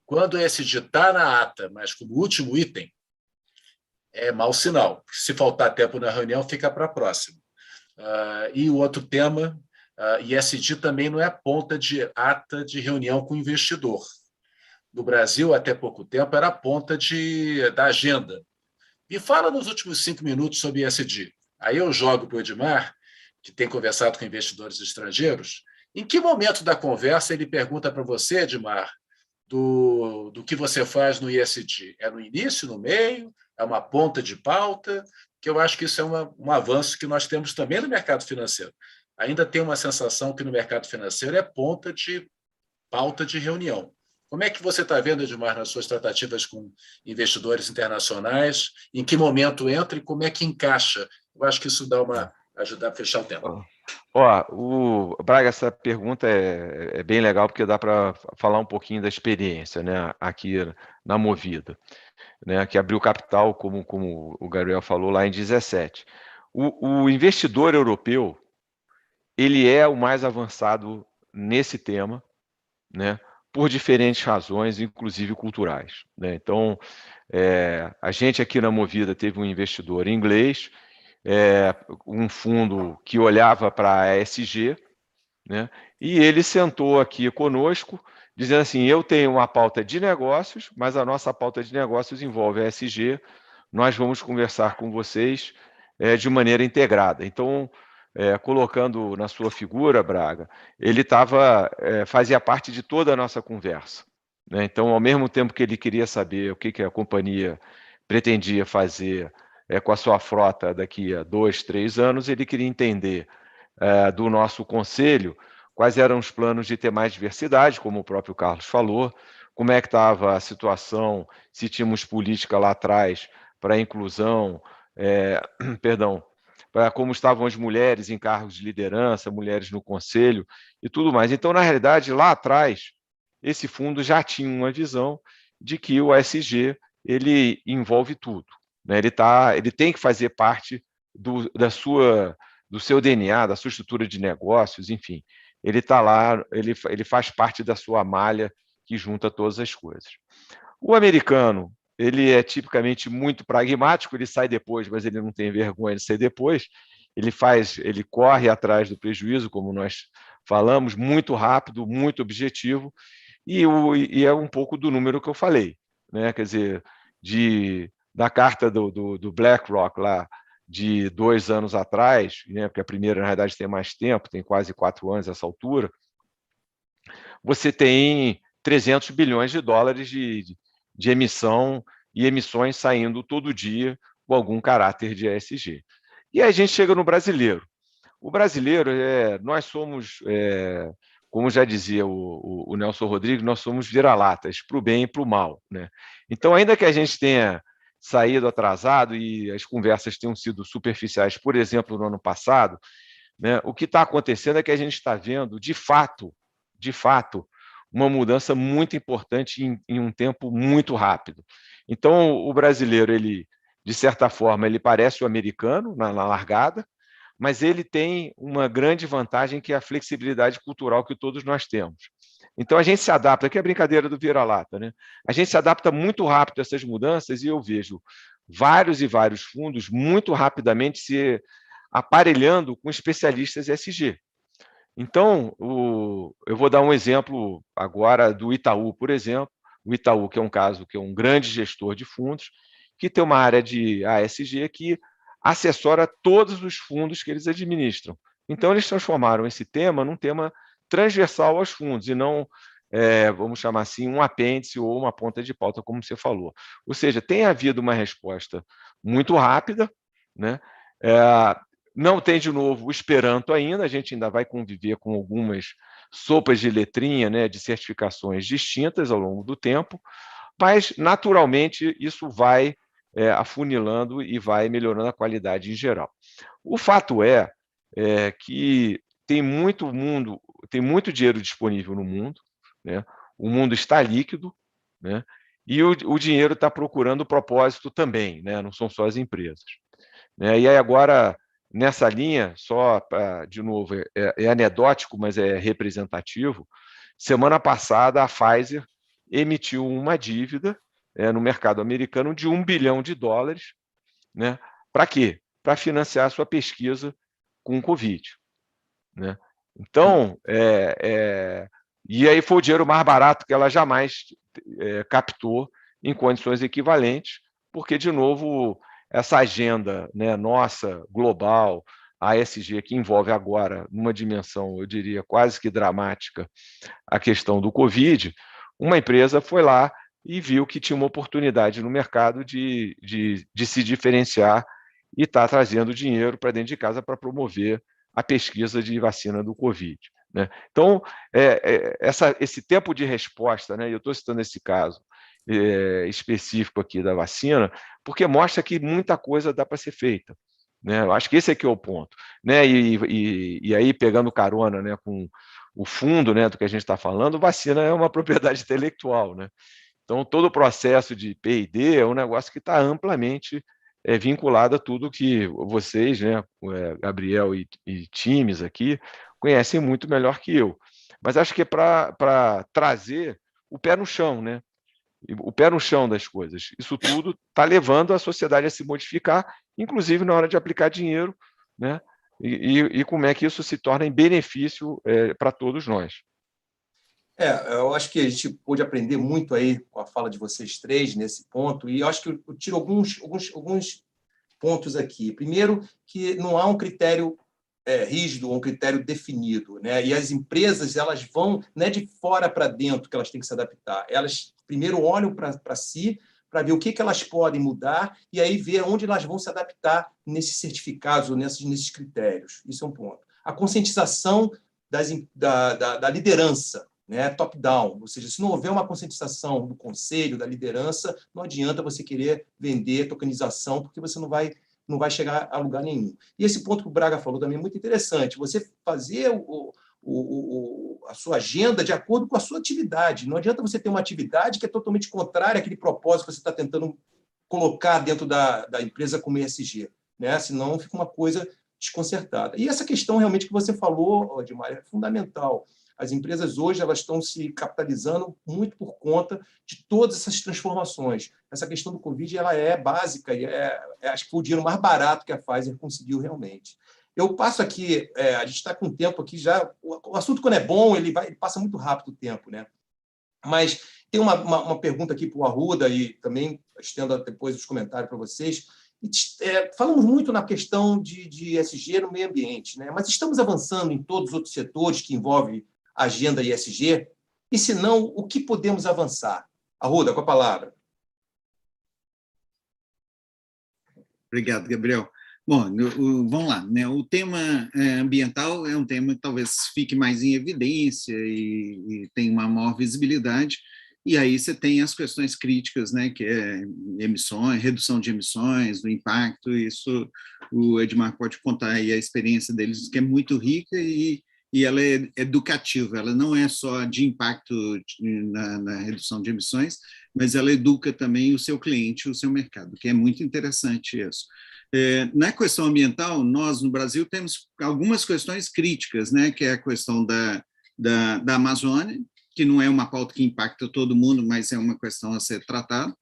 Quando o ESG está na ata, mas como último item, é mau sinal. Se faltar tempo na reunião, fica para a próxima. E o outro tema, ESG também não é ponta de ata de reunião com o investidor. No Brasil, até pouco tempo, era a ponta da agenda. Me fala nos últimos 5 minutos sobre ESG. Aí eu jogo para o Edmar, que tem conversado com investidores estrangeiros. Em que momento da conversa ele pergunta para você, Edmar, do que você faz no ESG? É no início, no meio? É uma ponta de pauta? Que eu acho que isso é um avanço que nós temos também no mercado financeiro. Ainda tem uma sensação que no mercado financeiro é ponta de pauta de reunião. Como é que você está vendo, Edmar, nas suas tratativas com investidores internacionais? Em que momento entra e como é que encaixa? Eu acho que isso ajuda a fechar o tema. Braga, essa pergunta é bem legal, porque dá para falar um pouquinho da experiência, né, aqui na Movida, né, que abriu capital, como o Gabriel falou, lá em 2017. O investidor europeu, ele é o mais avançado nesse tema, né, por diferentes razões, inclusive culturais, né? Então, a gente aqui na Movida teve um investidor inglês, um fundo que olhava para a ESG, né? E ele sentou aqui conosco, dizendo assim: eu tenho uma pauta de negócios, mas a nossa pauta de negócios envolve a ESG, nós vamos conversar com vocês de maneira integrada. Então, colocando na sua figura, Braga, ele fazia parte de toda a nossa conversa, né? Então, ao mesmo tempo que ele queria saber o que a companhia pretendia fazer com a sua frota daqui a 2, 3 anos, ele queria entender do nosso conselho quais eram os planos de ter mais diversidade, como o próprio Carlos falou, como é que estava a situação, se tínhamos política lá atrás para a inclusão, para como estavam as mulheres em cargos de liderança, mulheres no conselho e tudo mais. Então, na realidade, lá atrás, esse fundo já tinha uma visão de que o ESG ele envolve tudo, né? Ele tem que fazer parte do seu DNA, da sua estrutura de negócios, enfim. Ele está lá, ele faz parte da sua malha que junta todas as coisas. O americano, ele é tipicamente muito pragmático, ele sai depois, mas ele não tem vergonha de sair depois. Ele corre atrás do prejuízo, como nós falamos, muito rápido, muito objetivo, e é um pouco do número que eu falei, né? Quer dizer, da carta do BlackRock lá, de 2 anos atrás, né, porque a primeira, na realidade, tem mais tempo, tem quase 4 anos essa altura, você tem 300 bilhões de dólares de emissão e emissões saindo todo dia com algum caráter de ESG. E aí a gente chega no brasileiro. O brasileiro, nós somos, como já dizia o Nelson Rodrigues, nós somos vira-latas, para o bem e para o mal, né? Então, ainda que a gente tenha saído atrasado e as conversas tenham sido superficiais, por exemplo, no ano passado, né, o que está acontecendo é que a gente está vendo, de fato, uma mudança muito importante em um tempo muito rápido. Então, o brasileiro, ele, de certa forma, ele parece o americano na largada, mas ele tem uma grande vantagem, que é a flexibilidade cultural que todos nós temos. Então, a gente se adapta, aqui é a brincadeira do vira-lata, né? A gente se adapta muito rápido a essas mudanças, e eu vejo vários e vários fundos muito rapidamente se aparelhando com especialistas ESG. Então, eu vou dar um exemplo agora do Itaú, por exemplo. O Itaú, que é um caso, que é um grande gestor de fundos, que tem uma área de ESG que assessora todos os fundos que eles administram. Então, eles transformaram esse tema num tema transversal aos fundos, e não, vamos chamar assim, um apêndice ou uma ponta de pauta, como você falou. Ou seja, tem havido uma resposta muito rápida, né? Não tem, de novo, o Esperanto ainda, a gente ainda vai conviver com algumas sopas de letrinha, né, de certificações distintas ao longo do tempo, mas, naturalmente, isso vai afunilando e vai melhorando a qualidade em geral. O fato é que tem muito dinheiro disponível no mundo, né? O mundo está líquido, né? E o dinheiro está procurando o propósito também, né? Não são só as empresas, né? E aí agora, nessa linha, de novo, é anedótico, mas é representativo, semana passada a Pfizer emitiu uma dívida no mercado americano de $1 bilhão, né? Para quê? Para financiar a sua pesquisa com o Covid, né? Então, e aí foi o dinheiro mais barato que ela jamais captou em condições equivalentes, porque, de novo, essa agenda, né, nossa, global, a ESG, que envolve agora, numa dimensão, eu diria, quase que dramática, a questão do Covid, uma empresa foi lá e viu que tinha uma oportunidade no mercado de se diferenciar e está trazendo dinheiro para dentro de casa para promover a pesquisa de vacina do Covid, né? Então, esse tempo de resposta, né, eu estou citando esse caso específico aqui da vacina, porque mostra que muita coisa dá para ser feita, né? Eu acho que esse aqui é o ponto, né? E aí, pegando carona, né, com o fundo, né, do que a gente está falando, vacina é uma propriedade intelectual, né? Então, todo o processo de P&D é um negócio que está amplamente vinculado a tudo que vocês, né, Gabriel e times aqui, conhecem muito melhor que eu. Mas acho que é para trazer o pé no chão, né? O pé no chão das coisas. Isso tudo está levando a sociedade a se modificar, inclusive na hora de aplicar dinheiro, né? E como é que isso se torna em benefício para todos nós. Eu acho que a gente pôde aprender muito aí com a fala de vocês três nesse ponto, e eu acho que eu tiro alguns pontos aqui. Primeiro, que não há um critério rígido, um critério definido, né? E as empresas, elas vão, não é de fora para dentro que elas têm que se adaptar, elas primeiro olham para si, para ver o que elas podem mudar, e aí ver onde elas vão se adaptar nesses certificados ou nesses critérios. Isso é um ponto. A conscientização da liderança, né, top-down, ou seja, se não houver uma conscientização do conselho, da liderança, não adianta você querer vender tokenização, porque você não vai chegar a lugar nenhum. E esse ponto que o Braga falou também é muito interessante, você fazer a sua agenda de acordo com a sua atividade. Não adianta você ter uma atividade que é totalmente contrária àquele propósito que você está tentando colocar dentro da empresa como ESG, né? Senão fica uma coisa desconcertada. E essa questão realmente que você falou, Edmar, é fundamental. As empresas hoje elas estão se capitalizando muito por conta de todas essas transformações. Essa questão do Covid ela é básica e acho que foi o dinheiro mais barato que a Pfizer conseguiu realmente. Eu passo aqui, a gente está com o tempo aqui já. O assunto, quando é bom, ele passa muito rápido o tempo, né? Mas tem uma pergunta aqui para o Arruda, e também estendo depois os comentários para vocês. Falamos muito na questão de ESG no meio ambiente, né? Mas estamos avançando em todos os outros setores que envolvem a agenda ESG? E, se não, o que podemos avançar? Arruda, com a palavra. Obrigado, Gabriel. Bom, vamos lá, né? O tema ambiental é um tema que talvez fique mais em evidência e tem uma maior visibilidade, e aí você tem as questões críticas, né, que é emissões, redução de emissões, do impacto. Isso o Edmar pode contar aí a experiência deles, que é muito rica e ela é educativa, ela não é só de impacto na redução de emissões, mas ela educa também o seu cliente, o seu mercado, que é muito interessante isso. Na questão ambiental, nós, no Brasil, temos algumas questões críticas, né, que é a questão da Amazônia, que não é uma pauta que impacta todo mundo, mas é uma questão a ser tratada.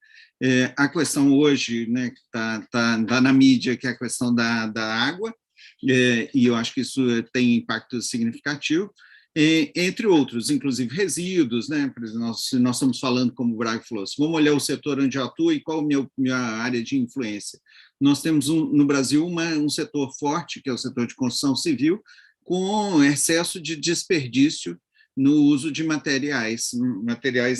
A questão hoje, né, que está na mídia, que é a questão da água, e eu acho que isso tem impacto significativo, entre outros, inclusive resíduos, né? Por exemplo, nós estamos falando, como o Braga falou, vamos olhar o setor onde eu atuo e qual a minha área de influência. Nós temos no Brasil um setor forte, que é o setor de construção civil, com excesso de desperdício no uso de materiais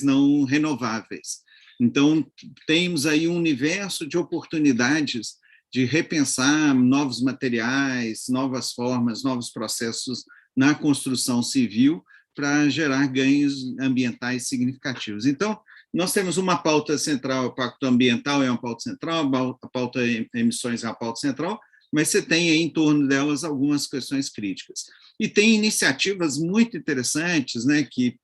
não renováveis. Então, temos aí um universo de oportunidades de repensar novos materiais, novas formas, novos processos na construção civil para gerar ganhos ambientais significativos. Então, nós temos uma pauta central, o Pacto Ambiental é uma pauta central, a pauta emissões é uma pauta central, mas você tem aí em torno delas algumas questões críticas. E tem iniciativas muito interessantes, né, que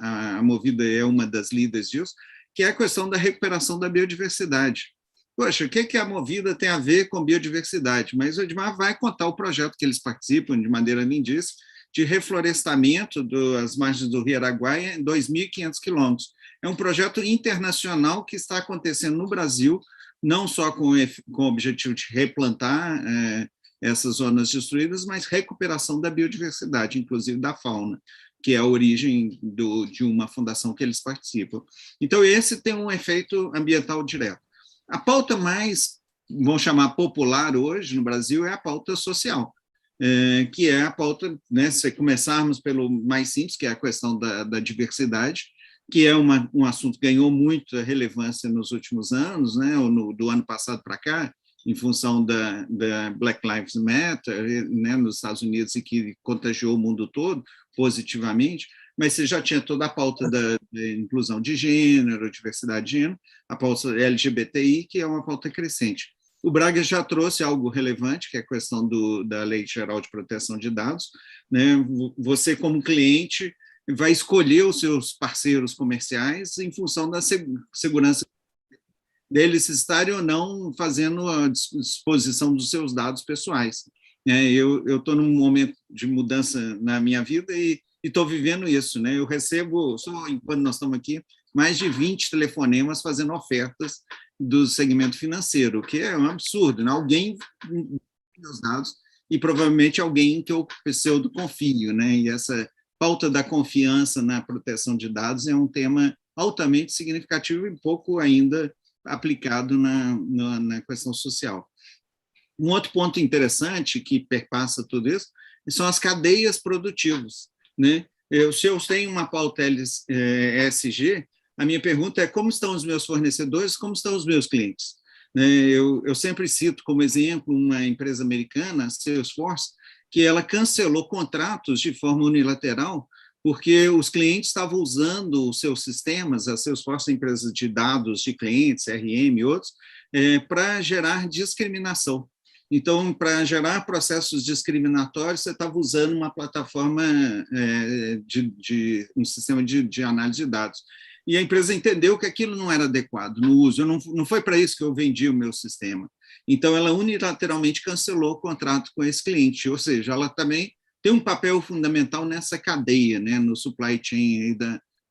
a Movida é uma das líderes disso, que é a questão da recuperação da biodiversidade. Poxa, o que a Movida tem a ver com biodiversidade? Mas o Edmar vai contar o projeto que eles participam, de maneira lindíssima, de reflorestamento das margens do Rio Araguaia em 2.500 quilômetros. É um projeto internacional que está acontecendo no Brasil, não só com o objetivo de replantar essas zonas destruídas, mas recuperação da biodiversidade, inclusive da fauna, que é a origem de uma fundação que eles participam. Então, esse tem um efeito ambiental direto. A pauta mais, vamos chamar, popular hoje no Brasil é a pauta social, que é a pauta, né, se começarmos pelo mais simples, que é a questão da diversidade, que é um assunto que ganhou muita relevância nos últimos anos, né, do ano passado para cá, em função da Black Lives Matter, né, nos Estados Unidos, e que contagiou o mundo todo positivamente, mas você já tinha toda a pauta da inclusão de gênero, diversidade de gênero, a pauta LGBTI, que é uma pauta crescente. O Braga já trouxe algo relevante, que é a questão da Lei Geral de Proteção de Dados, né? Você, como cliente, vai escolher os seus parceiros comerciais em função da segurança deles estarem ou não fazendo a disposição dos seus dados pessoais. Eu estou num momento de mudança na minha vida e estou vivendo isso, né? Eu recebo, só enquanto nós estamos aqui, mais de 20 telefonemas fazendo ofertas do segmento financeiro, que é um absurdo, né? Alguém tem meus dados e provavelmente alguém que eu pseudo confio, né? E essa pauta da confiança na proteção de dados é um tema altamente significativo e pouco ainda aplicado na questão social. Um outro ponto interessante que perpassa tudo isso são as cadeias produtivas, né? Se eu tenho uma pauta ESG, a minha pergunta é como estão os meus fornecedores, como estão os meus clientes? Eu sempre cito como exemplo uma empresa americana, Salesforce, que ela cancelou contratos de forma unilateral porque os clientes estavam usando os seus sistemas, a Salesforce, empresa de dados de clientes, CRM e outros, para gerar discriminação. Então, para gerar processos discriminatórios, você estava usando uma plataforma um sistema de análise de dados. E a empresa entendeu que aquilo não era adequado no uso. Não foi para isso que eu vendi o meu sistema. Então, ela unilateralmente cancelou o contrato com esse cliente, ou seja, ela também tem um papel fundamental nessa cadeia, né, no supply chain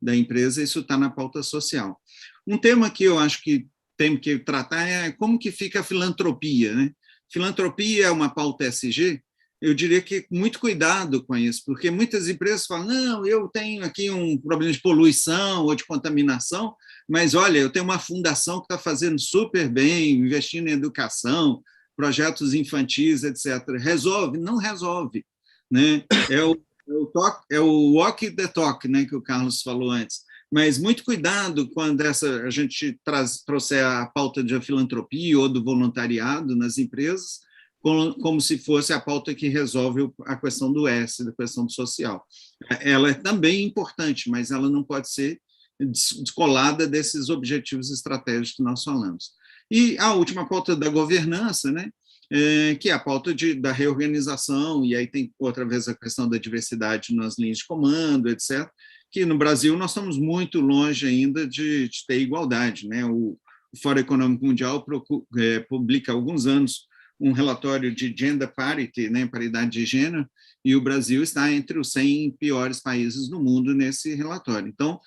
da empresa, isso está na pauta social. Um tema que eu acho que temos que tratar é como que fica a filantropia, né? Filantropia é uma pauta ESG, eu diria que muito cuidado com isso, porque muitas empresas falam, não, eu tenho aqui um problema de poluição ou de contaminação, mas olha, eu tenho uma fundação que está fazendo super bem, investindo em educação, projetos infantis, etc. Resolve? Não resolve, né? É o walk the talk, né, que o Carlos falou antes. Mas muito cuidado quando a gente trouxer a pauta de filantropia ou do voluntariado nas empresas, como se fosse a pauta que resolve a questão do S, da questão do social. Ela é também importante, mas ela não pode ser descolada desses objetivos estratégicos que nós falamos. E a última pauta da governança, né, que é a pauta da reorganização, e aí tem outra vez a questão da diversidade nas linhas de comando, etc., que no Brasil nós estamos muito longe ainda de ter igualdade, né? O Fórum Econômico Mundial publica há alguns anos um relatório de gender parity, né, paridade de gênero, e o Brasil está entre os 100 piores países do mundo nesse relatório. Então,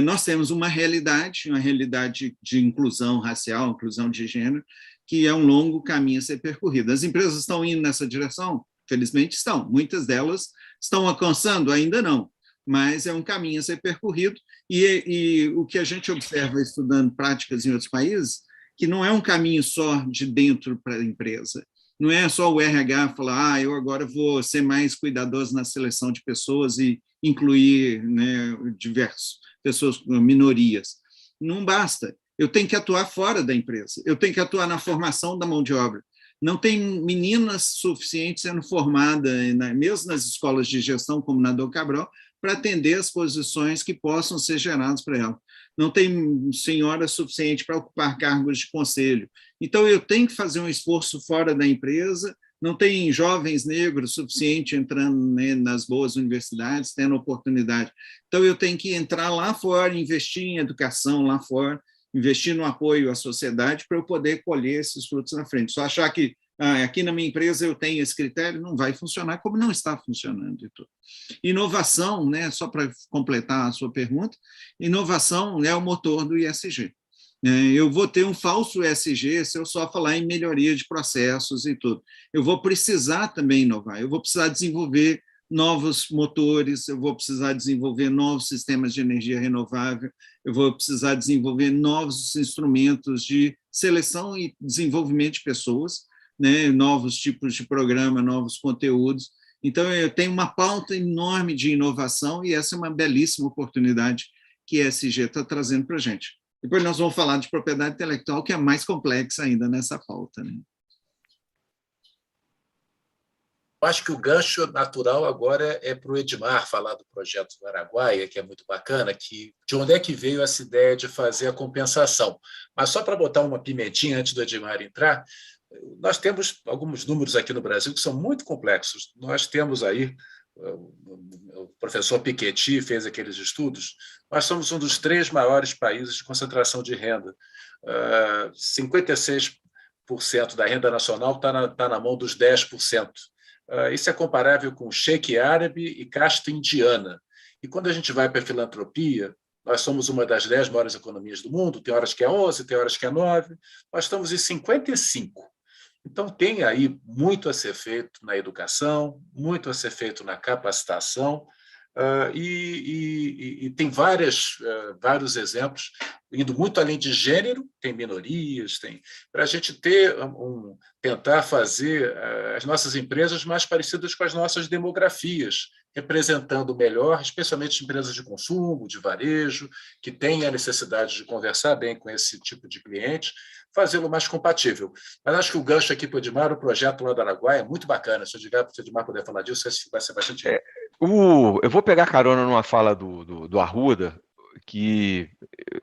nós temos uma realidade de inclusão racial, inclusão de gênero, que é um longo caminho a ser percorrido. As empresas estão indo nessa direção? Felizmente estão. Muitas delas estão alcançando? Ainda não. Mas é um caminho a ser percorrido, e o que a gente observa estudando práticas em outros países, que não é um caminho só de dentro para a empresa, não é só o RH falar, eu agora vou ser mais cuidadoso na seleção de pessoas e incluir, né, diversos, pessoas, minorias. Não basta, eu tenho que atuar fora da empresa, eu tenho que atuar na formação da mão de obra. Não tem meninas suficientes sendo formadas, mesmo nas escolas de gestão, como na Dom Cabral, para atender as posições que possam ser geradas para ela. não tem senhora suficiente para ocupar cargos de conselho. Então, eu tenho que fazer um esforço fora da empresa, não tem jovens negros suficiente entrando, né, nas boas universidades, tendo oportunidade. Então, eu tenho que entrar lá fora, investir em educação lá fora, investir no apoio à sociedade para eu poder colher esses frutos na frente. Só achar que aqui na minha empresa eu tenho esse critério, não vai funcionar, como não está funcionando de tudo. Inovação, né, só para completar a sua pergunta, inovação é o motor do ISG. Eu vou ter um falso ESG se eu só falar em melhoria de processos e tudo. Eu vou precisar também inovar, eu vou precisar desenvolver novos motores, eu vou precisar desenvolver novos sistemas de energia renovável, eu vou precisar desenvolver novos instrumentos de seleção e desenvolvimento de pessoas, né, novos tipos de programa, novos conteúdos. Então, eu tenho uma pauta enorme de inovação e essa é uma belíssima oportunidade que a ESG está trazendo para a gente. Depois nós vamos falar de propriedade intelectual, que é mais complexa ainda nessa pauta, né? Eu acho que o gancho natural agora é para o Edmar falar do projeto do Araguaia, que é muito bacana, de onde é que veio essa ideia de fazer a compensação. Mas só para botar uma pimentinha antes do Edmar entrar, nós temos alguns números aqui no Brasil que são muito complexos. Nós temos aí, o professor Piketty fez aqueles estudos, nós somos um dos 3 maiores países de concentração de renda. 56% da renda nacional está na mão dos 10%. Isso é comparável com sheik árabe e casta indiana. E quando a gente vai para a filantropia, nós somos uma das 10 maiores economias do mundo, tem horas que é 11, tem horas que é 9, nós estamos em 55. Então, tem aí muito a ser feito na educação, muito a ser feito na capacitação, e tem vários exemplos, indo muito além de gênero, tem minorias, para a gente tentar fazer as nossas empresas mais parecidas com as nossas demografias, representando melhor, especialmente empresas de consumo, de varejo, que têm a necessidade de conversar bem com esse tipo de cliente, fazê-lo mais compatível. Mas acho que o gancho aqui para o Edmar, o projeto lá do Araguaia, é muito bacana. Se o Edmar puder falar disso, vai ser bastante. Eu vou pegar carona numa fala do Arruda, que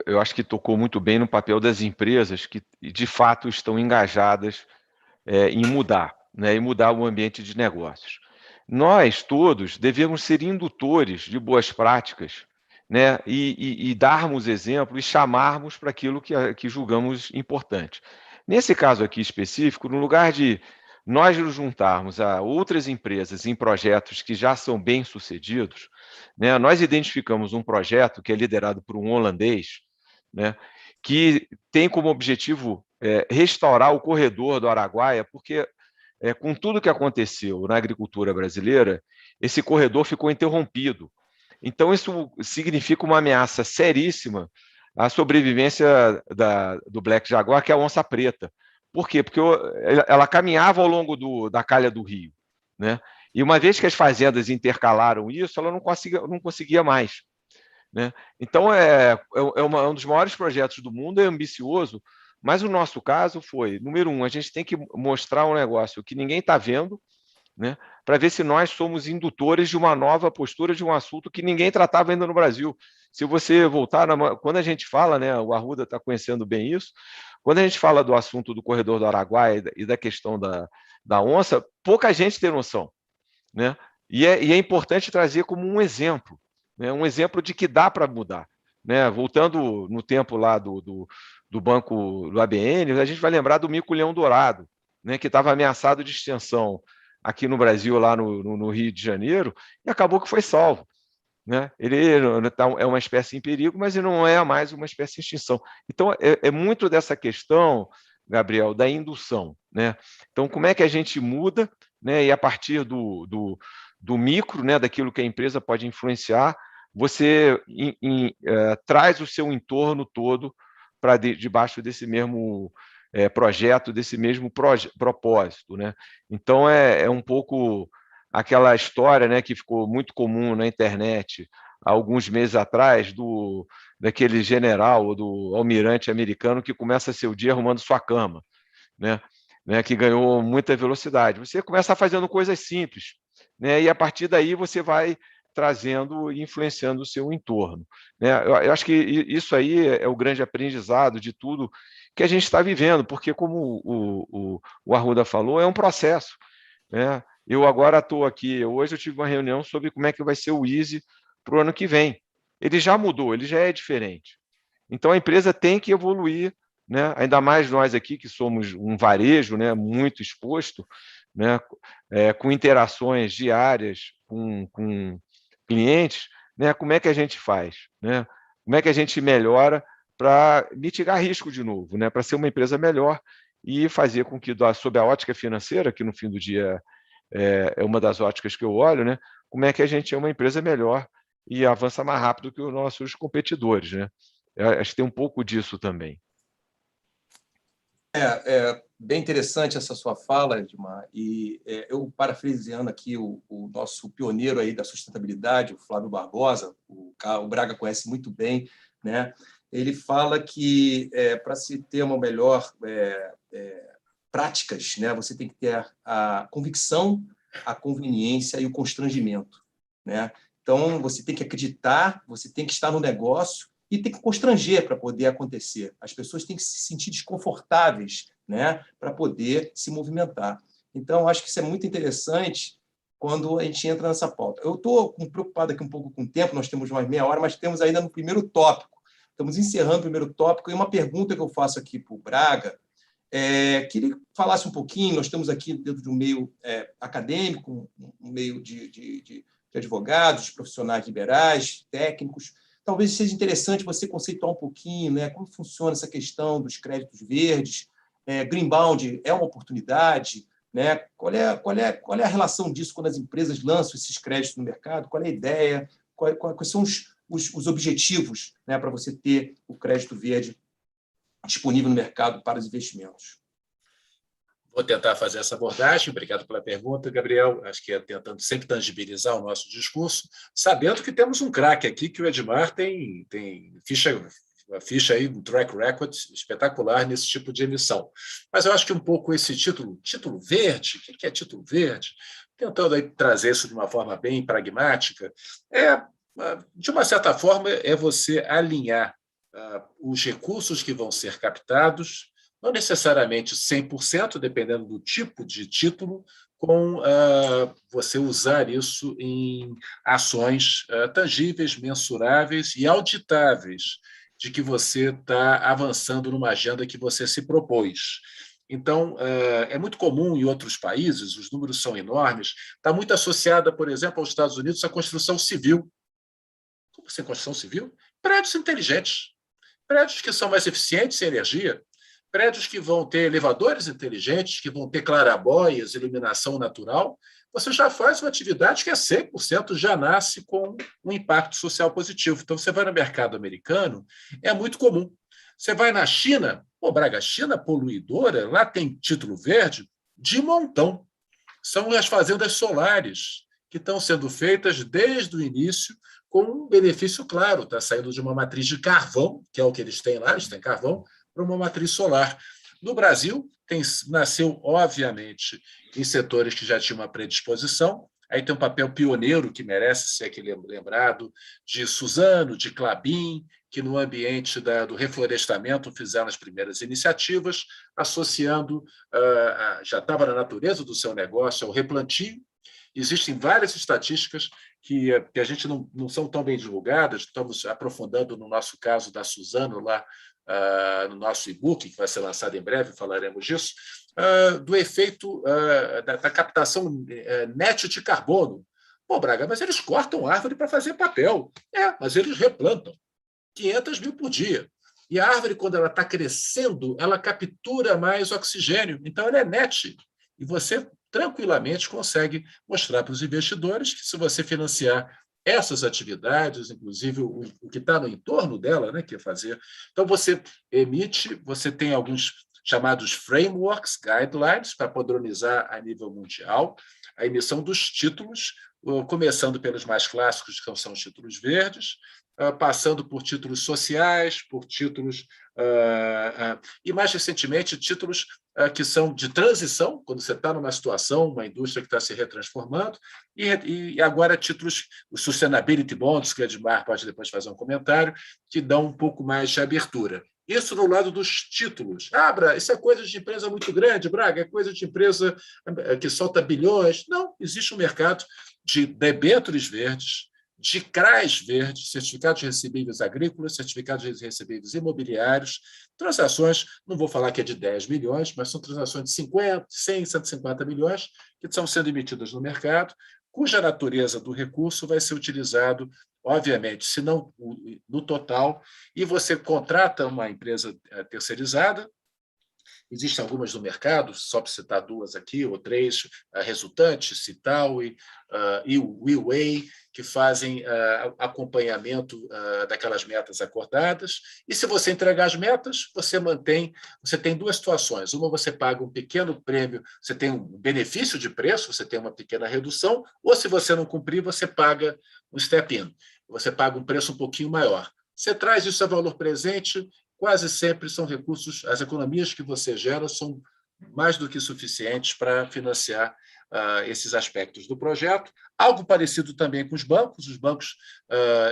eu acho que tocou muito bem no papel das empresas que, de fato, estão engajadas em mudar, né, em mudar o ambiente de negócios. Nós todos devemos ser indutores de boas práticas, né, e darmos exemplo e chamarmos para aquilo que julgamos importante. Nesse caso aqui específico, no lugar de nós nos juntarmos a outras empresas em projetos que já são bem-sucedidos, né, nós identificamos um projeto que é liderado por um holandês, né, que tem como objetivo restaurar o corredor do Araguaia, porque com tudo que aconteceu na agricultura brasileira, esse corredor ficou interrompido. Então, isso significa uma ameaça seríssima à sobrevivência do Black Jaguar, que é a onça preta. Por quê? Porque ela caminhava ao longo da calha do rio, né? E uma vez que as fazendas intercalaram isso, ela não conseguia mais, né? Então, é um dos maiores projetos do mundo, é ambicioso, mas o nosso caso foi, número 1, a gente tem que mostrar um negócio que ninguém está vendo, né, para ver se nós somos indutores de uma nova postura de um assunto que ninguém tratava ainda no Brasil. Se você voltar, quando a gente fala, né, o Arruda está conhecendo bem isso, quando a gente fala do assunto do corredor do Araguaia e da questão da onça, pouca gente tem noção, né? E é importante trazer como um exemplo, né, um exemplo de que dá para mudar, né? Voltando no tempo lá do banco do ABN, a gente vai lembrar do mico-leão dourado, né, que estava ameaçado de extinção aqui no Brasil, lá no Rio de Janeiro, e acabou que foi salvo, né? Ele é uma espécie em perigo, mas ele não é mais uma espécie em extinção. Então, é muito dessa questão, Gabriel, da indução, né? Então, como é que a gente muda, né? E a partir do micro, né, daquilo que a empresa pode influenciar, você traz o seu entorno todo para debaixo desse mesmo projeto, desse mesmo propósito, né? Então, é um pouco aquela história, né, que ficou muito comum na internet há alguns meses atrás, daquele general ou do almirante americano que começa seu dia arrumando sua cama, né? Que ganhou muita velocidade. Você começa fazendo coisas simples, né? E a partir daí você vai trazendo e influenciando o seu entorno, né? Eu acho que isso aí é o grande aprendizado de tudo que a gente está vivendo, porque, como o Arruda falou, é um processo, né? Eu agora estou aqui, hoje eu tive uma reunião sobre como é que vai ser o Easy para o ano que vem. Ele já mudou, ele já é diferente. Então, a empresa tem que evoluir, né? Ainda mais nós aqui, que somos um varejo, né, muito exposto, né, com interações diárias com clientes, né? Como é que a gente faz? Né? Como é que a gente melhora para mitigar risco de novo, né? Para ser uma empresa melhor e fazer com que, sob a ótica financeira, que no fim do dia é uma das óticas que eu olho, né? Como é que a gente é uma empresa melhor e avança mais rápido que os nossos competidores, né? Eu acho que tem um pouco disso também. É bem interessante essa sua fala, Edmar, e eu, parafraseando aqui o nosso pioneiro aí da sustentabilidade, o Flávio Barbosa, o Braga conhece muito bem, né? Ele fala que para se ter uma melhor práticas, né, você tem que ter a convicção, a conveniência e o constrangimento, né? Então, você tem que acreditar, você tem que estar no negócio e tem que constranger para poder acontecer. As pessoas têm que se sentir desconfortáveis, né, para poder se movimentar. Então, acho que isso é muito interessante quando a gente entra nessa pauta. Eu estou preocupado aqui um pouco com o tempo, nós temos mais meia hora, mas temos ainda no primeiro tópico. Estamos encerrando o primeiro tópico, e uma pergunta que eu faço aqui para o Braga, que ele falasse um pouquinho, nós estamos aqui dentro de um meio acadêmico, um meio de advogados, de profissionais liberais, técnicos. Talvez seja interessante você conceituar um pouquinho, né, como funciona essa questão dos créditos verdes. Greenbound é uma oportunidade, né? Qual é a relação disso quando as empresas lançam esses créditos no mercado? Qual é a ideia? Quais são os objetivos, né, para você ter o crédito verde disponível no mercado para os investimentos? Vou tentar fazer essa abordagem. Obrigado pela pergunta, Gabriel. Acho que é tentando sempre tangibilizar o nosso discurso, sabendo que temos um craque aqui, que o Edmar tem ficha aí, um track record espetacular nesse tipo de emissão. Mas eu acho que um pouco esse título verde, o que é título verde? Tentando aí trazer isso de uma forma bem pragmática, de uma certa forma, é você alinhar os recursos que vão ser captados, não necessariamente 100%, dependendo do tipo de título, com você usar isso em ações tangíveis, mensuráveis e auditáveis, de que você está avançando numa agenda que você se propôs. Então, é muito comum em outros países, os números são enormes, está muito associada, por exemplo, aos Estados Unidos, a construção civil. Como assim, construção civil? Prédios inteligentes, prédios que são mais eficientes em energia, prédios que vão ter elevadores inteligentes, que vão ter clarabóias, iluminação natural. Você já faz uma atividade que é 100%, já nasce com um impacto social positivo. Então, você vai no mercado americano, é muito comum. Você vai na China, Braga, China poluidora, lá tem título verde de montão. São as fazendas solares que estão sendo feitas desde o início com um benefício claro. Está saindo de uma matriz de carvão, que é o que eles têm lá, eles têm carvão, para uma matriz solar. No Brasil, nasceu, obviamente, em setores que já tinham uma predisposição. Aí tem um papel pioneiro que merece ser aqui lembrado, de Suzano, de Klabin, que no ambiente do reflorestamento fizeram as primeiras iniciativas, associando, já estava na natureza do seu negócio, ao replantio. Existem várias estatísticas que a gente não são tão bem divulgadas, estamos aprofundando no nosso caso da Suzano, lá no nosso e-book, que vai ser lançado em breve, falaremos disso, do efeito da captação net de carbono. Braga, mas eles cortam árvore para fazer papel. Mas eles replantam 500 mil por dia. E a árvore, quando ela está crescendo, ela captura mais oxigênio. Então, ela é net. E você tranquilamente consegue mostrar para os investidores que, se você financiar essas atividades, inclusive o que está no entorno dela, né, que é fazer. Então, você emite, você tem alguns chamados frameworks, guidelines, para padronizar a nível mundial a emissão dos títulos, começando pelos mais clássicos, que são os títulos verdes, passando por títulos sociais, por títulos, e mais recentemente, títulos que são de transição, quando você está numa situação, uma indústria que está se retransformando, e agora títulos, os sustainability bonds, que a Edmar pode depois fazer um comentário, que dão um pouco mais de abertura. Isso no lado dos títulos. Braga, isso é coisa de empresa muito grande, Braga, é coisa de empresa que solta bilhões. Não, existe um mercado de debêntures verdes, de CRAs verdes, certificados de recebíveis agrícolas, certificados de recebíveis imobiliários, transações, não vou falar que é de 10 milhões, mas são transações de 50, 100, 150 milhões que estão sendo emitidas no mercado, cuja natureza do recurso vai ser utilizado, obviamente, se não no total, e você contrata uma empresa terceirizada. Existem algumas no mercado, só para citar duas aqui, ou três, a Resultante, Citaui e o WeWay, que fazem acompanhamento daquelas metas acordadas. E se você entregar as metas, você tem duas situações. Uma, você paga um pequeno prêmio, você tem um benefício de preço, você tem uma pequena redução, ou se você não cumprir, você paga um step-in, você paga um preço um pouquinho maior. Você traz isso a valor presente, quase sempre são recursos, as economias que você gera são mais do que suficientes para financiar esses aspectos do projeto. Algo parecido também com os bancos,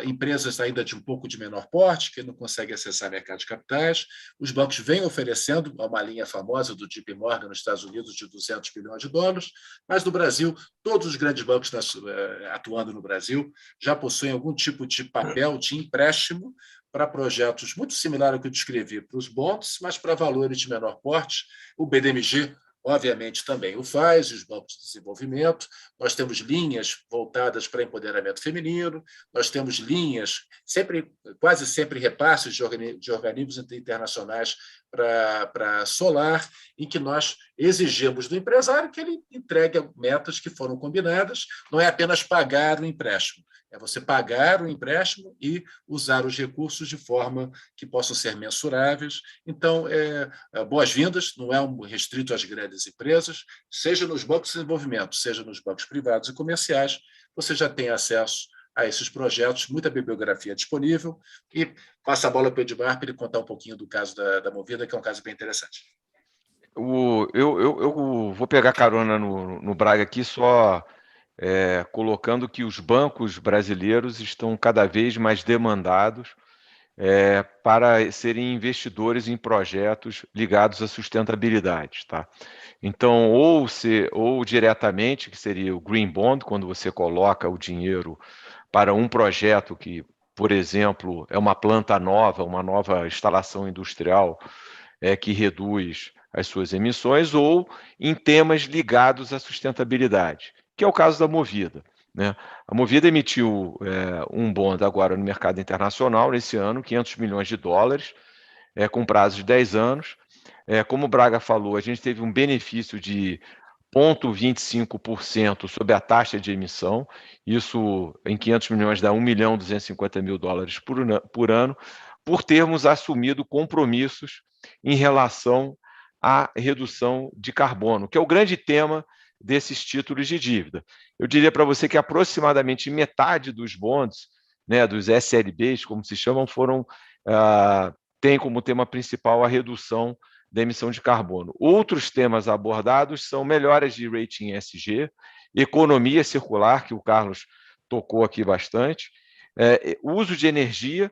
empresas ainda de um pouco de menor porte, que não conseguem acessar mercado de capitais. Os bancos vêm oferecendo uma linha famosa do JP Morgan nos Estados Unidos de 200 bilhões de dólares, mas no Brasil, todos os grandes bancos atuando no Brasil já possuem algum tipo de papel de empréstimo para projetos muito similar ao que eu descrevi para os bonds, mas para valores de menor porte. O BDMG, obviamente, também o faz, os bancos de desenvolvimento. Nós temos linhas voltadas para empoderamento feminino, nós temos linhas, quase sempre repasses de organismos internacionais para solar, em que nós exigimos do empresário que ele entregue metas que foram combinadas, não é apenas pagar o empréstimo, é você pagar o empréstimo e usar os recursos de forma que possam ser mensuráveis. Então, boas-vindas, não é restrito às grandes empresas, seja nos bancos de desenvolvimento, seja nos bancos privados e comerciais, você já tem acesso a esses projetos, muita bibliografia disponível, e passa a bola para o Edmar para ele contar um pouquinho do caso da Movida, que é um caso bem interessante. Eu vou pegar carona no Braga aqui, só colocando que os bancos brasileiros estão cada vez mais demandados para serem investidores em projetos ligados à sustentabilidade, tá? Então, ou diretamente, que seria o Green Bond, quando você coloca o dinheiro para um projeto que, por exemplo, é uma planta nova, uma nova instalação industrial que reduz as suas emissões, ou em temas ligados à sustentabilidade, que é o caso da Movida, né? A Movida emitiu um bond agora no mercado internacional, nesse ano, 500 milhões de dólares, com prazo de 10 anos. Como o Braga falou, a gente teve um benefício de 0,25% sobre a taxa de emissão, isso em 500 milhões dá 1.250.000 dólares por ano, por termos assumido compromissos em relação à redução de carbono, que é o grande tema desses títulos de dívida. Eu diria para você que aproximadamente metade dos bonds, né, dos SLBs, como se chamam, tem como tema principal a redução da emissão de carbono. Outros temas abordados são melhoras de rating ESG, economia circular, que o Carlos tocou aqui bastante, uso de energia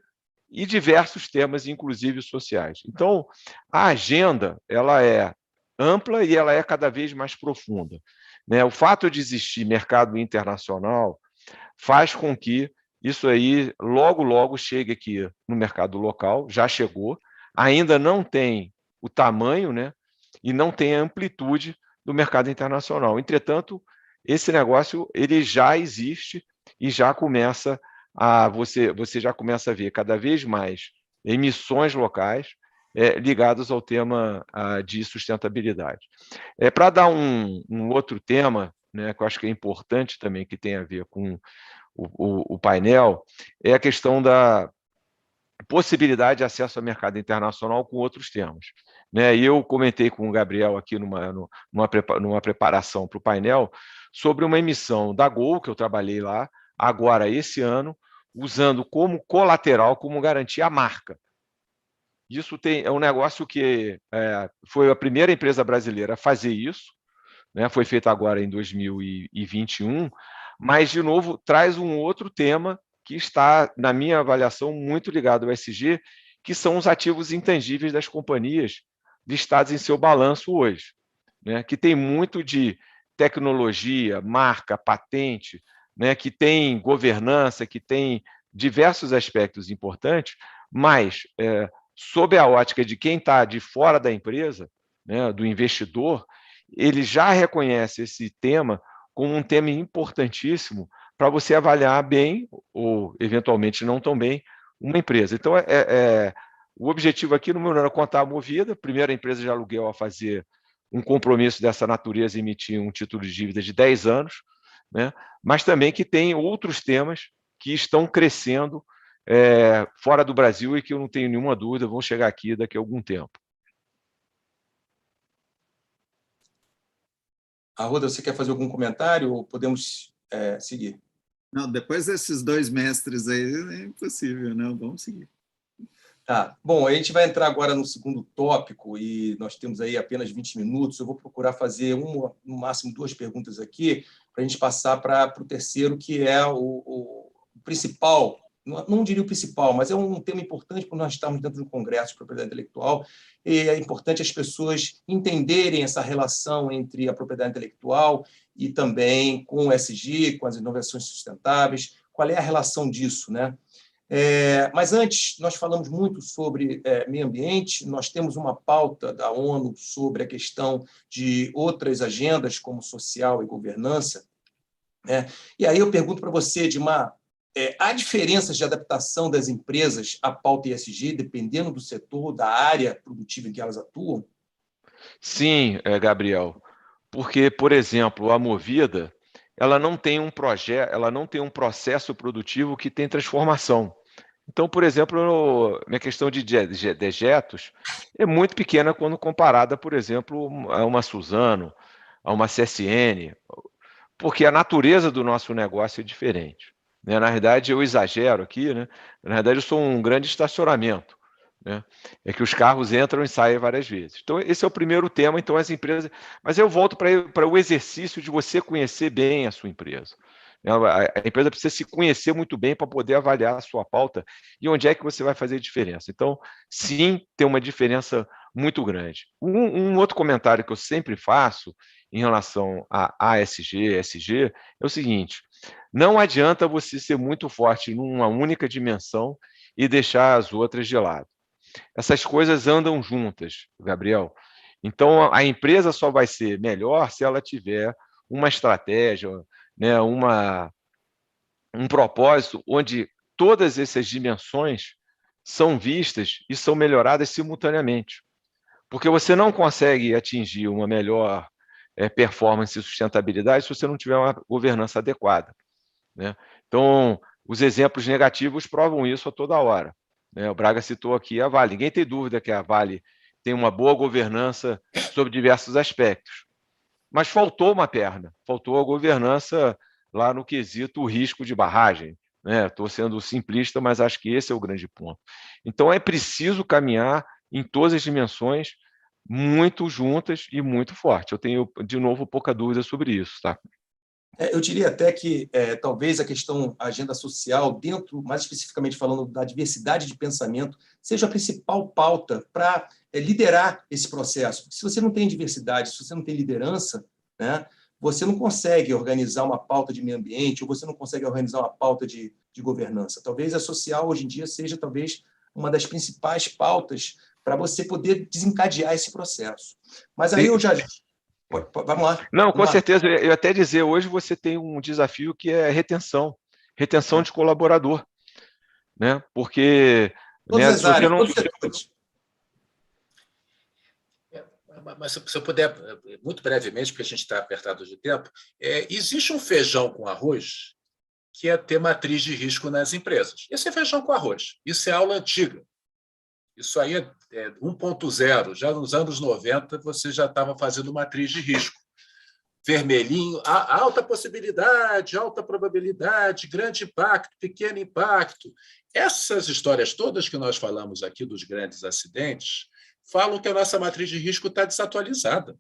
e diversos temas, inclusive sociais. Então, a agenda ela é ampla e ela é cada vez mais profunda, né? O fato de existir mercado internacional faz com que isso aí logo chegue aqui no mercado local, já chegou, ainda não tem o tamanho, né, e não tem a amplitude do mercado internacional. Entretanto, esse negócio ele já existe e já começa você já começa a ver cada vez mais emissões locais ligadas ao tema de sustentabilidade. Para dar um outro tema, né, que eu acho que é importante também, que tem a ver com o painel, é a questão da possibilidade de acesso ao mercado internacional com outros temas, né? E eu comentei com o Gabriel aqui numa preparação para o painel sobre uma emissão da Gol, que eu trabalhei lá, agora esse ano, usando como colateral, como garantia a marca. Isso é um negócio que foi a primeira empresa brasileira a fazer isso, né? Foi feito agora em 2021, mas, de novo, traz um outro tema que está, na minha avaliação, muito ligado ao ESG, que são os ativos intangíveis das companhias listadas em seu balanço hoje, né? Que tem muito de tecnologia, marca, patente, né? Que tem governança, que tem diversos aspectos importantes, mas, sob a ótica de quem está de fora da empresa, né, do investidor, ele já reconhece esse tema como um tema importantíssimo para você avaliar bem, ou eventualmente não tão bem, uma empresa. Então, o objetivo aqui não era contar a Movida, primeira empresa de aluguel a fazer um compromisso dessa natureza, emitir um título de dívida de 10 anos, né? Mas também que tem outros temas que estão crescendo fora do Brasil e que eu não tenho nenhuma dúvida vão chegar aqui daqui a algum tempo. Arruda, você quer fazer algum comentário ou podemos seguir? Não, depois desses 2 mestres aí é impossível, não, vamos seguir. Tá. Bom, a gente vai entrar agora no segundo tópico e nós temos aí apenas 20 minutos. Eu vou procurar fazer no máximo 2 perguntas aqui para a gente passar para o terceiro, que é o principal, não diria o principal, mas é um tema importante porque nós estamos dentro do Congresso de Propriedade Intelectual e é importante as pessoas entenderem essa relação entre a propriedade intelectual e também com o ESG, com as inovações sustentáveis. Qual é a relação disso, né? Mas antes, nós falamos muito sobre meio ambiente, nós temos uma pauta da ONU sobre a questão de outras agendas, como social e governança, né? E aí eu pergunto para você, Edmar, há diferenças de adaptação das empresas à pauta ESG, dependendo do setor, da área produtiva em que elas atuam? Sim, Gabriel, porque, por exemplo, a Movida, ela não tem um projeto, ela não tem um processo produtivo que tem transformação. Então, por exemplo, minha questão de dejetos é muito pequena quando comparada, por exemplo, a uma Suzano, a uma CSN, porque a natureza do nosso negócio é diferente, né? Na verdade, eu exagero aqui, né? Na verdade, eu sou um grande estacionamento, né? É que os carros entram e saem várias vezes. Então, esse é o primeiro tema. Então, as empresas... Mas eu volto para o exercício de você conhecer bem a sua empresa. A empresa precisa se conhecer muito bem para poder avaliar a sua pauta e onde é que você vai fazer diferença. Então, sim, tem uma diferença muito grande. Um outro comentário que eu sempre faço em relação a ASG, ESG, é o seguinte: não adianta você ser muito forte numa única dimensão e deixar as outras de lado. Essas coisas andam juntas, Gabriel. Então, a empresa só vai ser melhor se ela tiver uma estratégia, né, um propósito onde todas essas dimensões são vistas e são melhoradas simultaneamente. Porque você não consegue atingir uma melhor performance e sustentabilidade se você não tiver uma governança adequada, né? Então, os exemplos negativos provam isso a toda hora, né? O Braga citou aqui a Vale. Ninguém tem dúvida que a Vale tem uma boa governança sobre diversos aspectos. Mas faltou uma perna, faltou a governança lá no quesito risco de barragem, né? Estou sendo simplista, mas acho que esse é o grande ponto. Então, é preciso caminhar em todas as dimensões, muito juntas e muito forte. Eu tenho, de novo, pouca dúvida sobre isso, tá? Eu diria até que talvez a questão agenda social, dentro, mais especificamente falando da diversidade de pensamento, seja a principal pauta para liderar esse processo. Porque se você não tem diversidade, se você não tem liderança, né, você não consegue organizar uma pauta de meio ambiente ou você não consegue organizar uma pauta de governança. Talvez a social, hoje em dia, seja talvez uma das principais pautas para você poder desencadear esse processo. Mas aí eu já... Vamos lá. Não, com certeza. Eu até dizer, hoje você tem um desafio que é retenção de colaborador, né? Porque todas as áreas, todos os setores. Mas se eu puder, muito brevemente, porque a gente está apertado de tempo, existe um feijão com arroz que é ter matriz de risco nas empresas. Esse é feijão com arroz. Isso é aula antiga. Isso aí é 1.0. Já nos anos 90, você já estava fazendo matriz de risco. vermelhinho, alta possibilidade, alta probabilidade, grande impacto, pequeno impacto. Essas histórias todas que nós falamos aqui dos grandes acidentes falam que a nossa matriz de risco está desatualizada.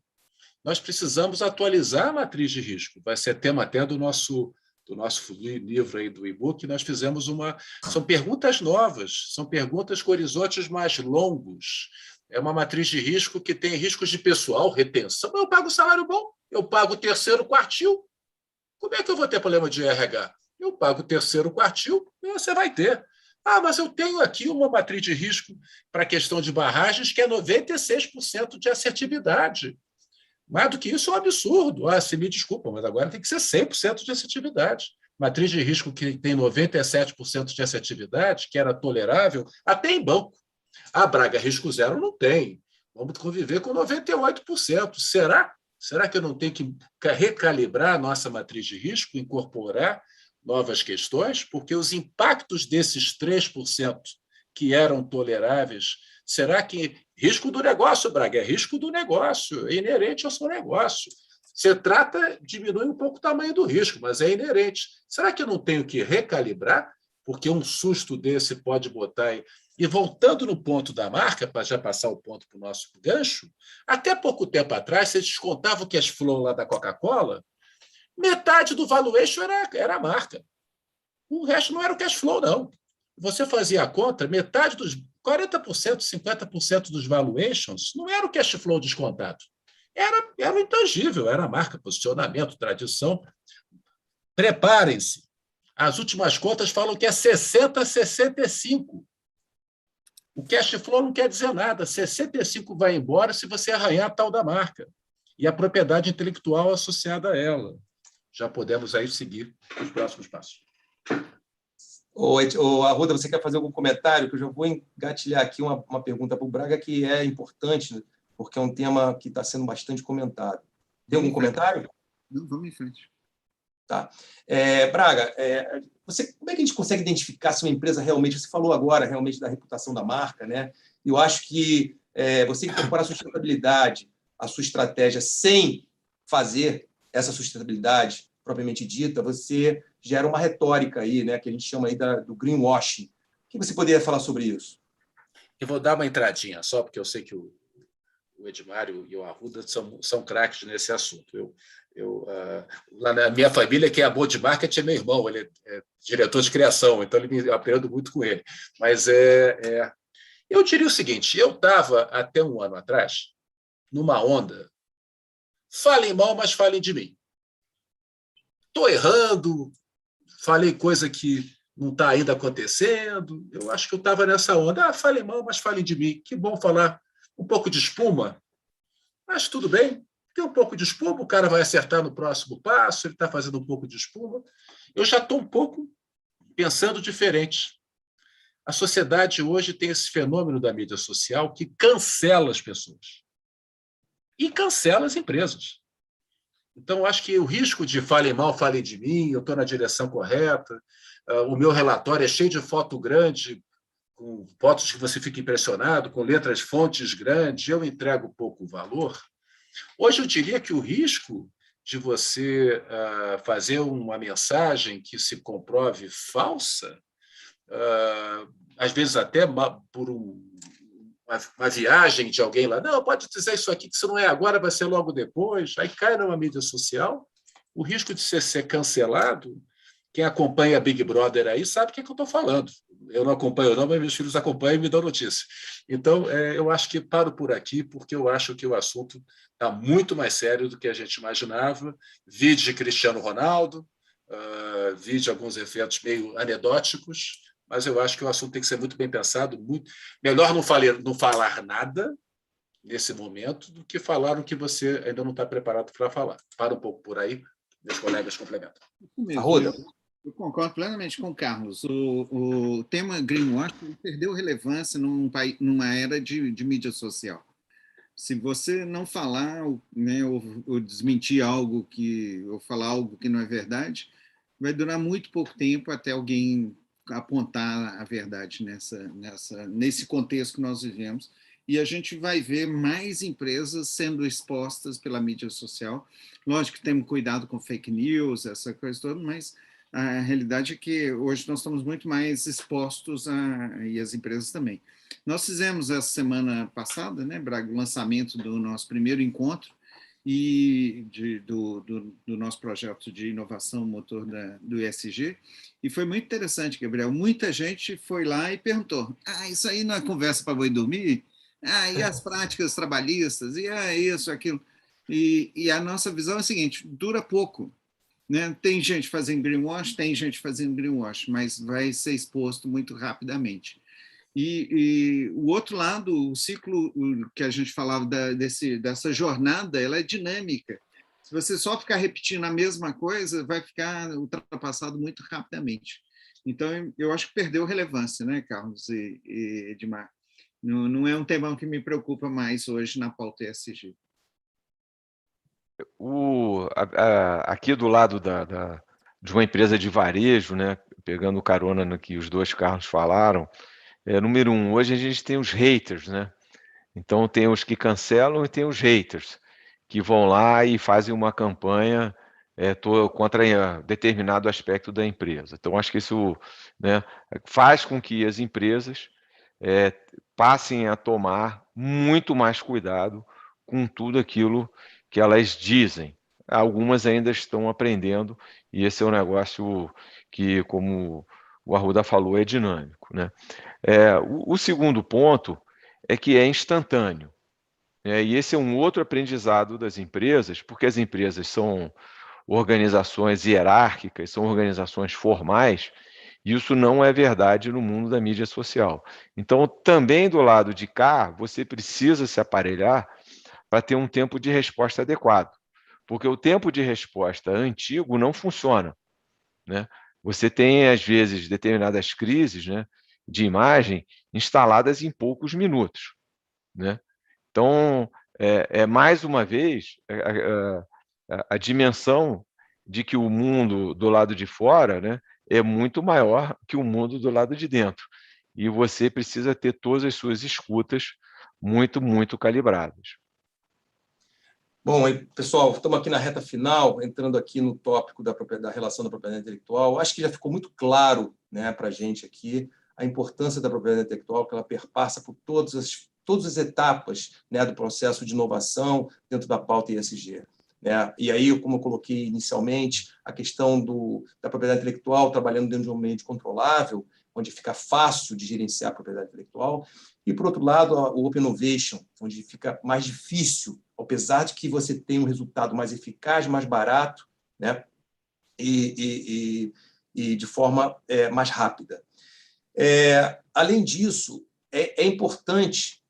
Nós precisamos atualizar a matriz de risco. Vai ser tema até do nosso livro aí, do e-book. Nós fizemos são perguntas novas, são perguntas com horizontes mais longos. É uma matriz de risco que tem riscos de pessoal, retenção. Eu pago salário bom, eu pago o terceiro quartil. Como é que eu vou ter problema de RH? Eu pago o terceiro quartil e você vai ter. Mas eu tenho aqui uma matriz de risco para a questão de barragens que é 96% de assertividade. Mais do que isso é um absurdo. Se me desculpa, mas agora tem que ser 100% de assertividade. Matriz de risco que tem 97% de assertividade, que era tolerável, até em banco. A Braga Risco Zero não tem. Vamos conviver com 98%. Será que eu não tenho que recalibrar a nossa matriz de risco, incorporar novas questões? Porque os impactos desses 3% que eram toleráveis, será que risco do negócio, Braga, é risco do negócio, é inerente ao seu negócio. Você diminui um pouco o tamanho do risco, mas é inerente. Será que eu não tenho que recalibrar? Porque um susto desse pode botar... E voltando no ponto da marca, para já passar o ponto para o nosso gancho, até pouco tempo atrás, você descontava o cash flow lá da Coca-Cola, metade do valuation era a marca. O resto não era o cash flow, não. Você fazia a conta, metade dos 40%, 50% dos valuations não era o cash flow descontado. Era o intangível, era a marca, posicionamento, tradição. Preparem-se. As últimas contas falam que é 60 a 65. O cash flow não quer dizer nada. 65 vai embora se você arranhar a tal da marca e a propriedade intelectual associada a ela. Já podemos aí seguir os próximos passos. Arruda, você quer fazer algum comentário? Que eu já vou engatilhar aqui uma pergunta para o Braga que é importante, porque é um tema que está sendo bastante comentado. Tem algum comentário? Não, vamos em frente. Tá. Braga, como é que a gente consegue identificar se uma empresa realmente... Você falou agora realmente da reputação da marca, né? Eu acho que você incorporar a sustentabilidade, a sua estratégia, sem fazer essa sustentabilidade propriamente dita, você gera uma retórica aí, né, que a gente chama aí do greenwashing. O que você poderia falar sobre isso? Eu vou dar uma entradinha só, porque eu sei que o Edmar e o Arruda são craques nesse assunto. Lá na minha família, quem é amor de marketing é meu irmão, ele é diretor de criação, então eu aprendo muito com ele. Mas eu diria o seguinte, eu estava, até um ano atrás, numa onda, falem mal, mas falem de mim. Estou errando, falei coisa que não está ainda acontecendo, eu acho que eu estava nessa onda, falem mal, mas falem de mim, que bom falar um pouco de espuma, mas tudo bem, tem um pouco de espuma, o cara vai acertar no próximo passo, ele está fazendo um pouco de espuma. Eu já estou um pouco pensando diferente. A sociedade hoje tem esse fenômeno da mídia social que cancela as pessoas e cancela as empresas. Então, eu acho que o risco de falem mal, falem de mim, eu estou na direção correta, o meu relatório é cheio de foto grande, com fotos que você fica impressionado, com letras fontes grandes, eu entrego pouco valor. Hoje eu diria que o risco de você fazer uma mensagem que se comprove falsa, às vezes até por uma viagem de alguém lá, não, pode dizer isso aqui, que isso não é agora, vai ser logo depois, aí cai numa mídia social, o risco de você ser cancelado, quem acompanha Big Brother aí sabe o que eu estou falando. Eu não acompanho não, mas meus filhos acompanham e me dão notícia. Então, eu acho que paro por aqui, porque eu acho que o assunto está muito mais sério do que a gente imaginava. Vi de Cristiano Ronaldo, vi de alguns eventos meio anedóticos, mas eu acho que o assunto tem que ser muito bem pensado. Melhor não falar nada nesse momento do que falar o que você ainda não está preparado para falar. Para um pouco por aí, meus colegas complementam. Arruda. Eu concordo plenamente com o Carlos. O tema greenwashing perdeu relevância numa era de mídia social. Se você não falar, né, ou desmentir algo ou falar algo que não é verdade, vai durar muito pouco tempo até alguém apontar a verdade nesse contexto que nós vivemos. e a gente vai ver mais empresas sendo expostas pela mídia social. Lógico que temos cuidado com fake news, essa coisa toda, mas a realidade é que hoje nós estamos muito mais expostos, e as empresas também. Nós fizemos essa semana passada, né, Braga, o lançamento do nosso primeiro encontro e do nosso projeto de inovação motor do ESG, e foi muito interessante, Gabriel. Muita gente foi lá e perguntou: isso aí não é conversa para boi dormir? E as práticas trabalhistas? E isso, aquilo? E a nossa visão é a seguinte: dura pouco. Né? Tem gente fazendo greenwash, mas vai ser exposto muito rapidamente. E o outro lado, o ciclo que a gente falava dessa jornada, ela é dinâmica. Se você só ficar repetindo a mesma coisa, vai ficar ultrapassado muito rapidamente. Então, eu acho que perdeu relevância, né, Carlos e Edmar? Não é um tema que me preocupa mais hoje na pauta ESG. Aqui do lado de uma empresa de varejo, né, pegando carona no que os dois Carlos falaram, número um, hoje a gente tem os haters, né? Então tem os que cancelam e tem os haters, que vão lá e fazem uma campanha contra determinado aspecto da empresa. Então acho que isso, né, faz com que as empresas passem a tomar muito mais cuidado com tudo aquilo que elas dizem. Algumas ainda estão aprendendo, e esse é um negócio que, como o Arruda falou, é dinâmico, né? O segundo ponto é que é instantâneo, né? E esse é um outro aprendizado das empresas, porque as empresas são organizações hierárquicas, são organizações formais, e isso não é verdade no mundo da mídia social. Então, também do lado de cá, você precisa se aparelhar para ter um tempo de resposta adequado, porque o tempo de resposta antigo não funciona, né? Você tem, às vezes, determinadas crises, né, de imagem instaladas em poucos minutos, né? Então, mais uma vez, a dimensão de que o mundo do lado de fora, né, é muito maior que o mundo do lado de dentro. E você precisa ter todas as suas escutas muito, muito calibradas. Bom, pessoal, estamos aqui na reta final, entrando aqui no tópico da relação da propriedade intelectual. Acho que já ficou muito claro, né, para a gente aqui a importância da propriedade intelectual, que ela perpassa por todas as etapas, né, do processo de inovação dentro da pauta ESG. Né? E aí, como eu coloquei inicialmente, a questão da propriedade intelectual trabalhando dentro de um ambiente controlável, onde fica fácil de gerenciar a propriedade intelectual, e, por outro lado, o Open Innovation, onde fica mais difícil, apesar de que você tem um resultado mais eficaz, mais barato, né? e de forma mais rápida. Além disso, é importante,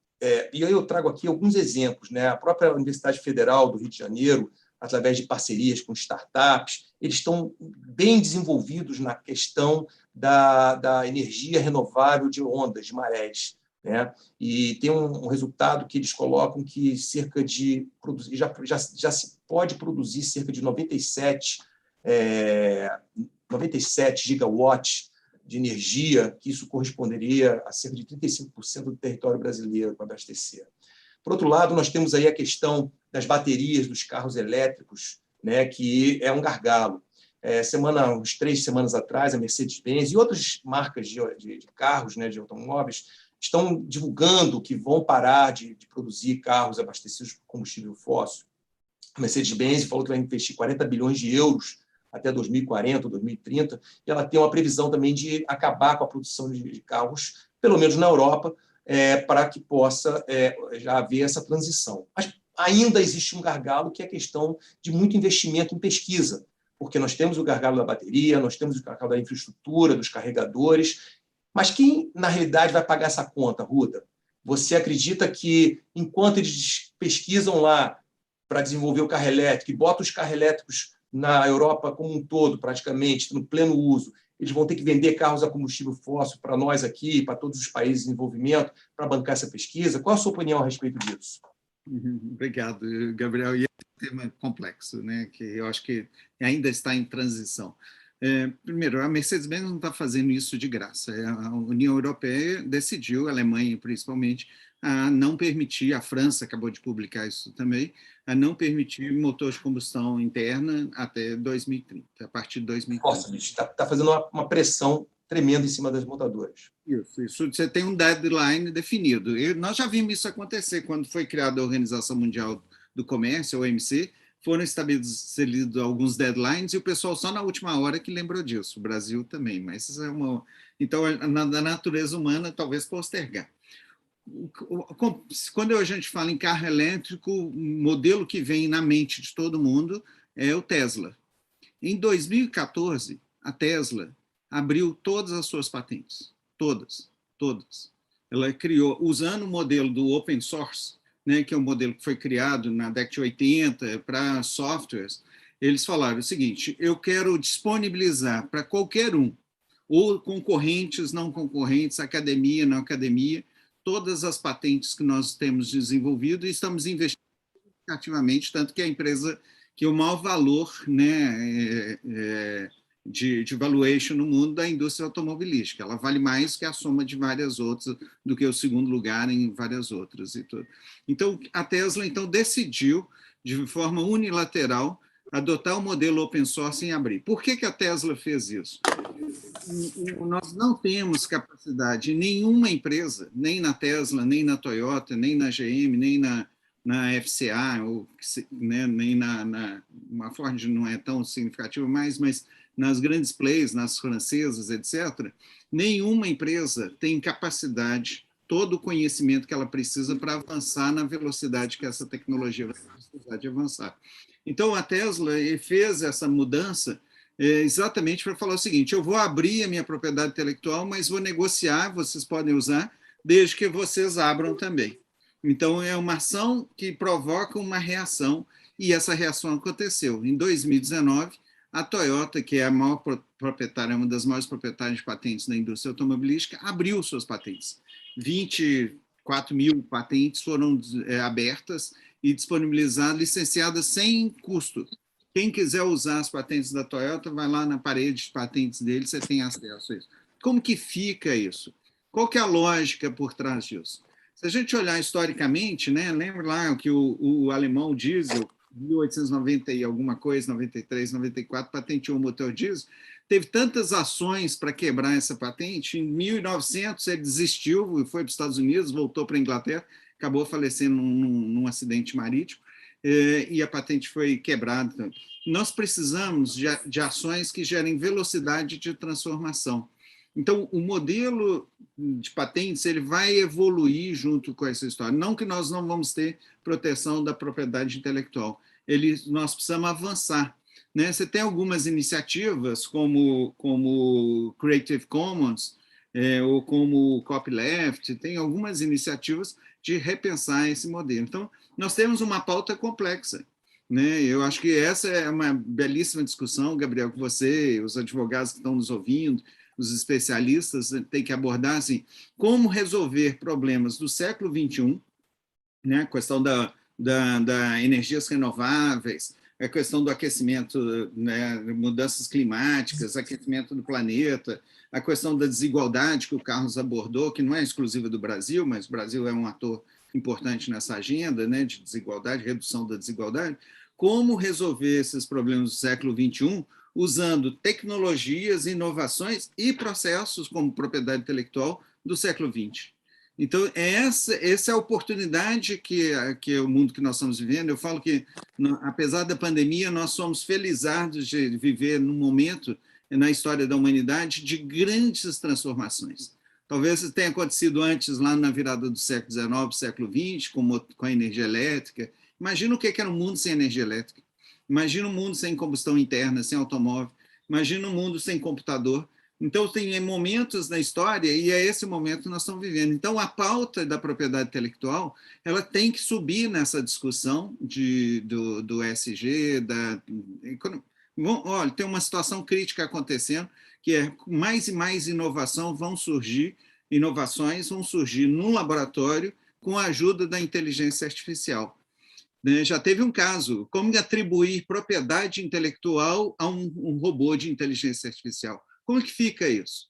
e aí eu trago aqui alguns exemplos, né? A própria Universidade Federal do Rio de Janeiro, através de parcerias com startups, eles estão bem desenvolvidos na questão da energia renovável de ondas, de marés. Né? E tem um resultado que eles colocam que já se pode produzir cerca de 97 gigawatts de energia, que isso corresponderia a cerca de 35% do território brasileiro para abastecer. Por outro lado, nós temos aí a questão das baterias dos carros elétricos, né, que é um gargalo. Uns 3 semanas atrás, a Mercedes-Benz e outras marcas de carros, né, de automóveis, estão divulgando que vão parar de produzir carros abastecidos por combustível fóssil. A Mercedes-Benz falou que vai investir 40 bilhões de euros até 2040, 2030, e ela tem uma previsão também de acabar com a produção de carros, pelo menos na Europa, para que possa já haver essa transição. Mas ainda existe um gargalo, que é a questão de muito investimento em pesquisa, porque nós temos o gargalo da bateria, nós temos o gargalo da infraestrutura, dos carregadores, mas quem, na realidade, vai pagar essa conta, Ruda? Você acredita que, enquanto eles pesquisam lá para desenvolver o carro elétrico e botam os carros elétricos na Europa como um todo, praticamente, no pleno uso, eles vão ter que vender carros a combustível fóssil para nós aqui, para todos os países em desenvolvimento, para bancar essa pesquisa? Qual a sua opinião a respeito disso? Obrigado, Gabriel. E é um tema complexo, né, que eu acho que ainda está em transição. Primeiro, a Mercedes-Benz não está fazendo isso de graça. A União Europeia decidiu, a Alemanha principalmente, a não permitir, a França acabou de publicar isso também, a não permitir motor de combustão interna até 2030, a partir de 2030. Nossa, bicho, está fazendo uma pressão tremenda em cima das montadoras. Isso, você tem um deadline definido. Nós já vimos isso acontecer quando foi criada a Organização Mundial do Comércio, a OMC, foram estabelecidos alguns deadlines e o pessoal só na última hora que lembrou disso, o Brasil também, mas isso é uma... Então, na natureza humana, talvez postergar. Quando a gente fala em carro elétrico, o modelo que vem na mente de todo mundo é o Tesla. Em 2014, a Tesla abriu todas as suas patentes, todas. Ela criou, usando o modelo do open source, né, que é um modelo que foi criado na década de 80 para softwares. Eles falaram o seguinte: eu quero disponibilizar para qualquer um, ou concorrentes, não concorrentes, academia, não academia, todas as patentes que nós temos desenvolvido e estamos investindo ativamente, tanto que a empresa que o maior valor, né, de valuation no mundo da indústria automobilística. Ela vale mais que a soma de várias outras, do que o segundo lugar em várias outras. E tudo. Então, a Tesla decidiu, de forma unilateral, adotar o modelo open source em abril. Por que a Tesla fez isso? Nós não temos capacidade, nenhuma empresa, nem na Tesla, nem na Toyota, nem na GM, nem na FCA, ou, né, nem na Ford não é tão significativa mais, mas nas grandes players, nas francesas, etc., nenhuma empresa tem capacidade, todo o conhecimento que ela precisa para avançar na velocidade que essa tecnologia vai precisar de avançar. Então, a Tesla fez essa mudança exatamente para falar o seguinte: eu vou abrir a minha propriedade intelectual, mas vou negociar, vocês podem usar, desde que vocês abram também. Então, é uma ação que provoca uma reação, e essa reação aconteceu. Em 2019, a Toyota, que é a maior proprietária, uma das maiores proprietárias de patentes na indústria automobilística, abriu suas patentes. 24 mil patentes foram abertas e disponibilizadas, licenciadas sem custo. Quem quiser usar as patentes da Toyota, vai lá na parede de patentes dele, você tem acesso a isso. Como que fica isso? Qual que é a lógica por trás disso? Se a gente olhar historicamente, né, lembra lá que o alemão diesel, 1890 e alguma coisa, 93, 94, patenteou o motor diesel, teve tantas ações para quebrar essa patente. Em 1900 ele desistiu, foi para os Estados Unidos, voltou para a Inglaterra, acabou falecendo num acidente marítimo, e a patente foi quebrada. Nós precisamos de ações que gerem velocidade de transformação. Então, o modelo de patentes ele vai evoluir junto com essa história. Não que nós não vamos ter proteção da propriedade intelectual. Nós precisamos avançar. Né? Você tem algumas iniciativas, como Creative Commons, ou como Copyleft, tem algumas iniciativas de repensar esse modelo. Então, nós temos uma pauta complexa. Né? Eu acho que essa é uma belíssima discussão, Gabriel, que você, os advogados que estão nos ouvindo, os especialistas têm que abordar assim, como resolver problemas do século XXI, né? A questão da energias renováveis, a questão do aquecimento, né? Mudanças climáticas, aquecimento do planeta, a questão da desigualdade que o Carlos abordou, que não é exclusiva do Brasil, mas o Brasil é um ator importante nessa agenda, né? De desigualdade, redução da desigualdade. Como resolver esses problemas do século XXI usando tecnologias, inovações e processos como propriedade intelectual do século XX. Então, essa é a oportunidade que é o mundo que nós estamos vivendo. Eu falo que, apesar da pandemia, nós somos felizados de viver num momento na história da humanidade de grandes transformações. Talvez tenha acontecido antes, lá na virada do século XIX, século XX, com a energia elétrica. Imagina o que era um mundo sem energia elétrica. Imagina um mundo sem combustão interna, sem automóvel. Imagina um mundo sem computador. Então, tem momentos na história e é esse momento que nós estamos vivendo. Então, a pauta da propriedade intelectual ela tem que subir nessa discussão do ESG. Olha, tem uma situação crítica acontecendo, que é mais e mais inovações vão surgir no laboratório com a ajuda da inteligência artificial. Já teve um caso, como atribuir propriedade intelectual a um robô de inteligência artificial? Como que fica isso?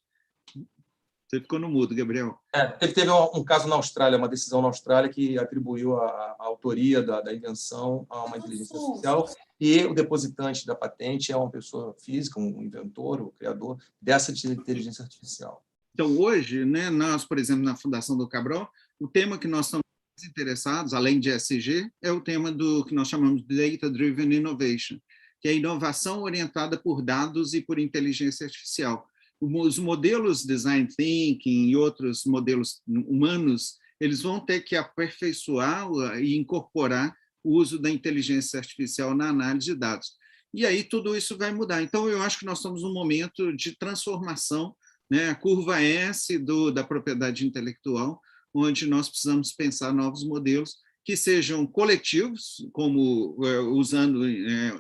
Você ficou no mudo, Gabriel. Teve um caso na Austrália, uma decisão na Austrália que atribuiu a autoria da invenção a uma inteligência artificial, e o depositante da patente é uma pessoa física, um inventor, o criador dessa inteligência artificial. Então, hoje, né, nós, por exemplo, na Fundação do Cabral, o tema que nós estamos interessados, além de ESG, é o tema do que nós chamamos de Data Driven Innovation, que é a inovação orientada por dados e por inteligência artificial. Os modelos design thinking e outros modelos humanos, eles vão ter que aperfeiçoar e incorporar o uso da inteligência artificial na análise de dados. E aí tudo isso vai mudar. Então, eu acho que nós estamos num momento de transformação, né, a curva S da propriedade intelectual, onde nós precisamos pensar novos modelos que sejam coletivos, como usando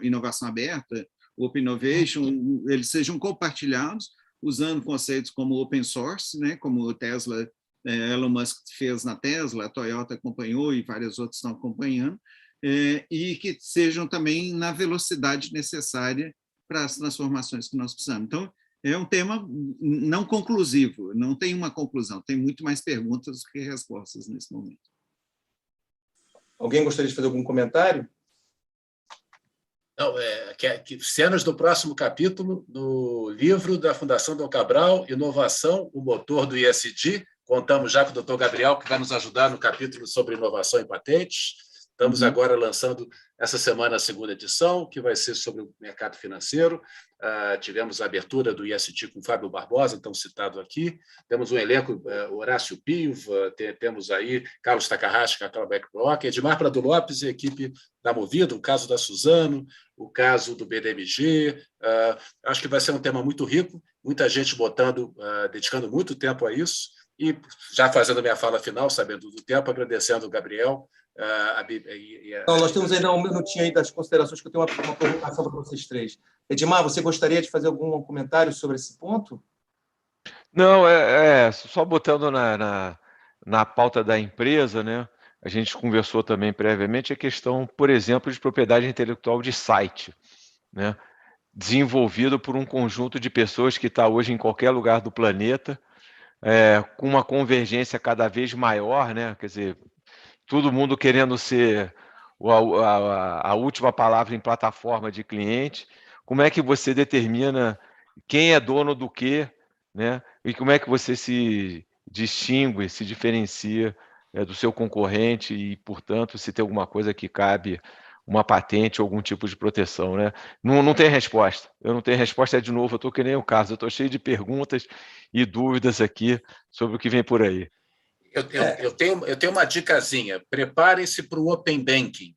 inovação aberta, Open Innovation, eles sejam compartilhados, usando conceitos como open source, né, como o Tesla, Elon Musk fez na Tesla, a Toyota acompanhou e várias outras estão acompanhando, e que sejam também na velocidade necessária para as transformações que nós precisamos. Então, é um tema não conclusivo, não tem uma conclusão, tem muito mais perguntas do que respostas nesse momento. Alguém gostaria de fazer algum comentário? Não, cenas do próximo capítulo do livro da Fundação Dom Cabral, Inovação, o motor do ISD. Contamos já com o Dr. Gabriel, que vai nos ajudar no capítulo sobre inovação e patentes. Estamos agora lançando essa semana a segunda edição, que vai ser sobre o mercado financeiro. Tivemos a abertura do IST com Fábio Barbosa, então citado aqui. Temos um elenco, Horácio Piva, temos aí Carlos Takahashi, Cacau Beckbrock, Edmar Prado Lopes e a equipe da Movida, o caso da Suzano, o caso do BDMG. Acho que vai ser um tema muito rico, muita gente dedicando muito tempo a isso. E já fazendo a minha fala final, sabendo do tempo, agradecendo o Gabriel. Então, nós temos ainda um minutinho aí das considerações, que eu tenho uma provocação para vocês três. Edmar, você gostaria de fazer algum comentário sobre esse ponto? Não, só botando na pauta da empresa, né? A gente conversou também previamente a questão, por exemplo, de propriedade intelectual de site, né? Desenvolvido por um conjunto de pessoas que está hoje em qualquer lugar do planeta, com uma convergência cada vez maior, né? Quer dizer, todo mundo querendo ser a última palavra em plataforma de cliente. Como é que você determina quem é dono do quê, né? E como é que você se distingue, se diferencia do seu concorrente e, portanto, se tem alguma coisa que cabe uma patente ou algum tipo de proteção, né? Não tem resposta. Eu não tenho resposta, de novo, eu estou que nem o caso, eu estou cheio de perguntas e dúvidas aqui sobre o que vem por aí. Eu tenho uma dicasinha. Preparem-se para o Open Banking.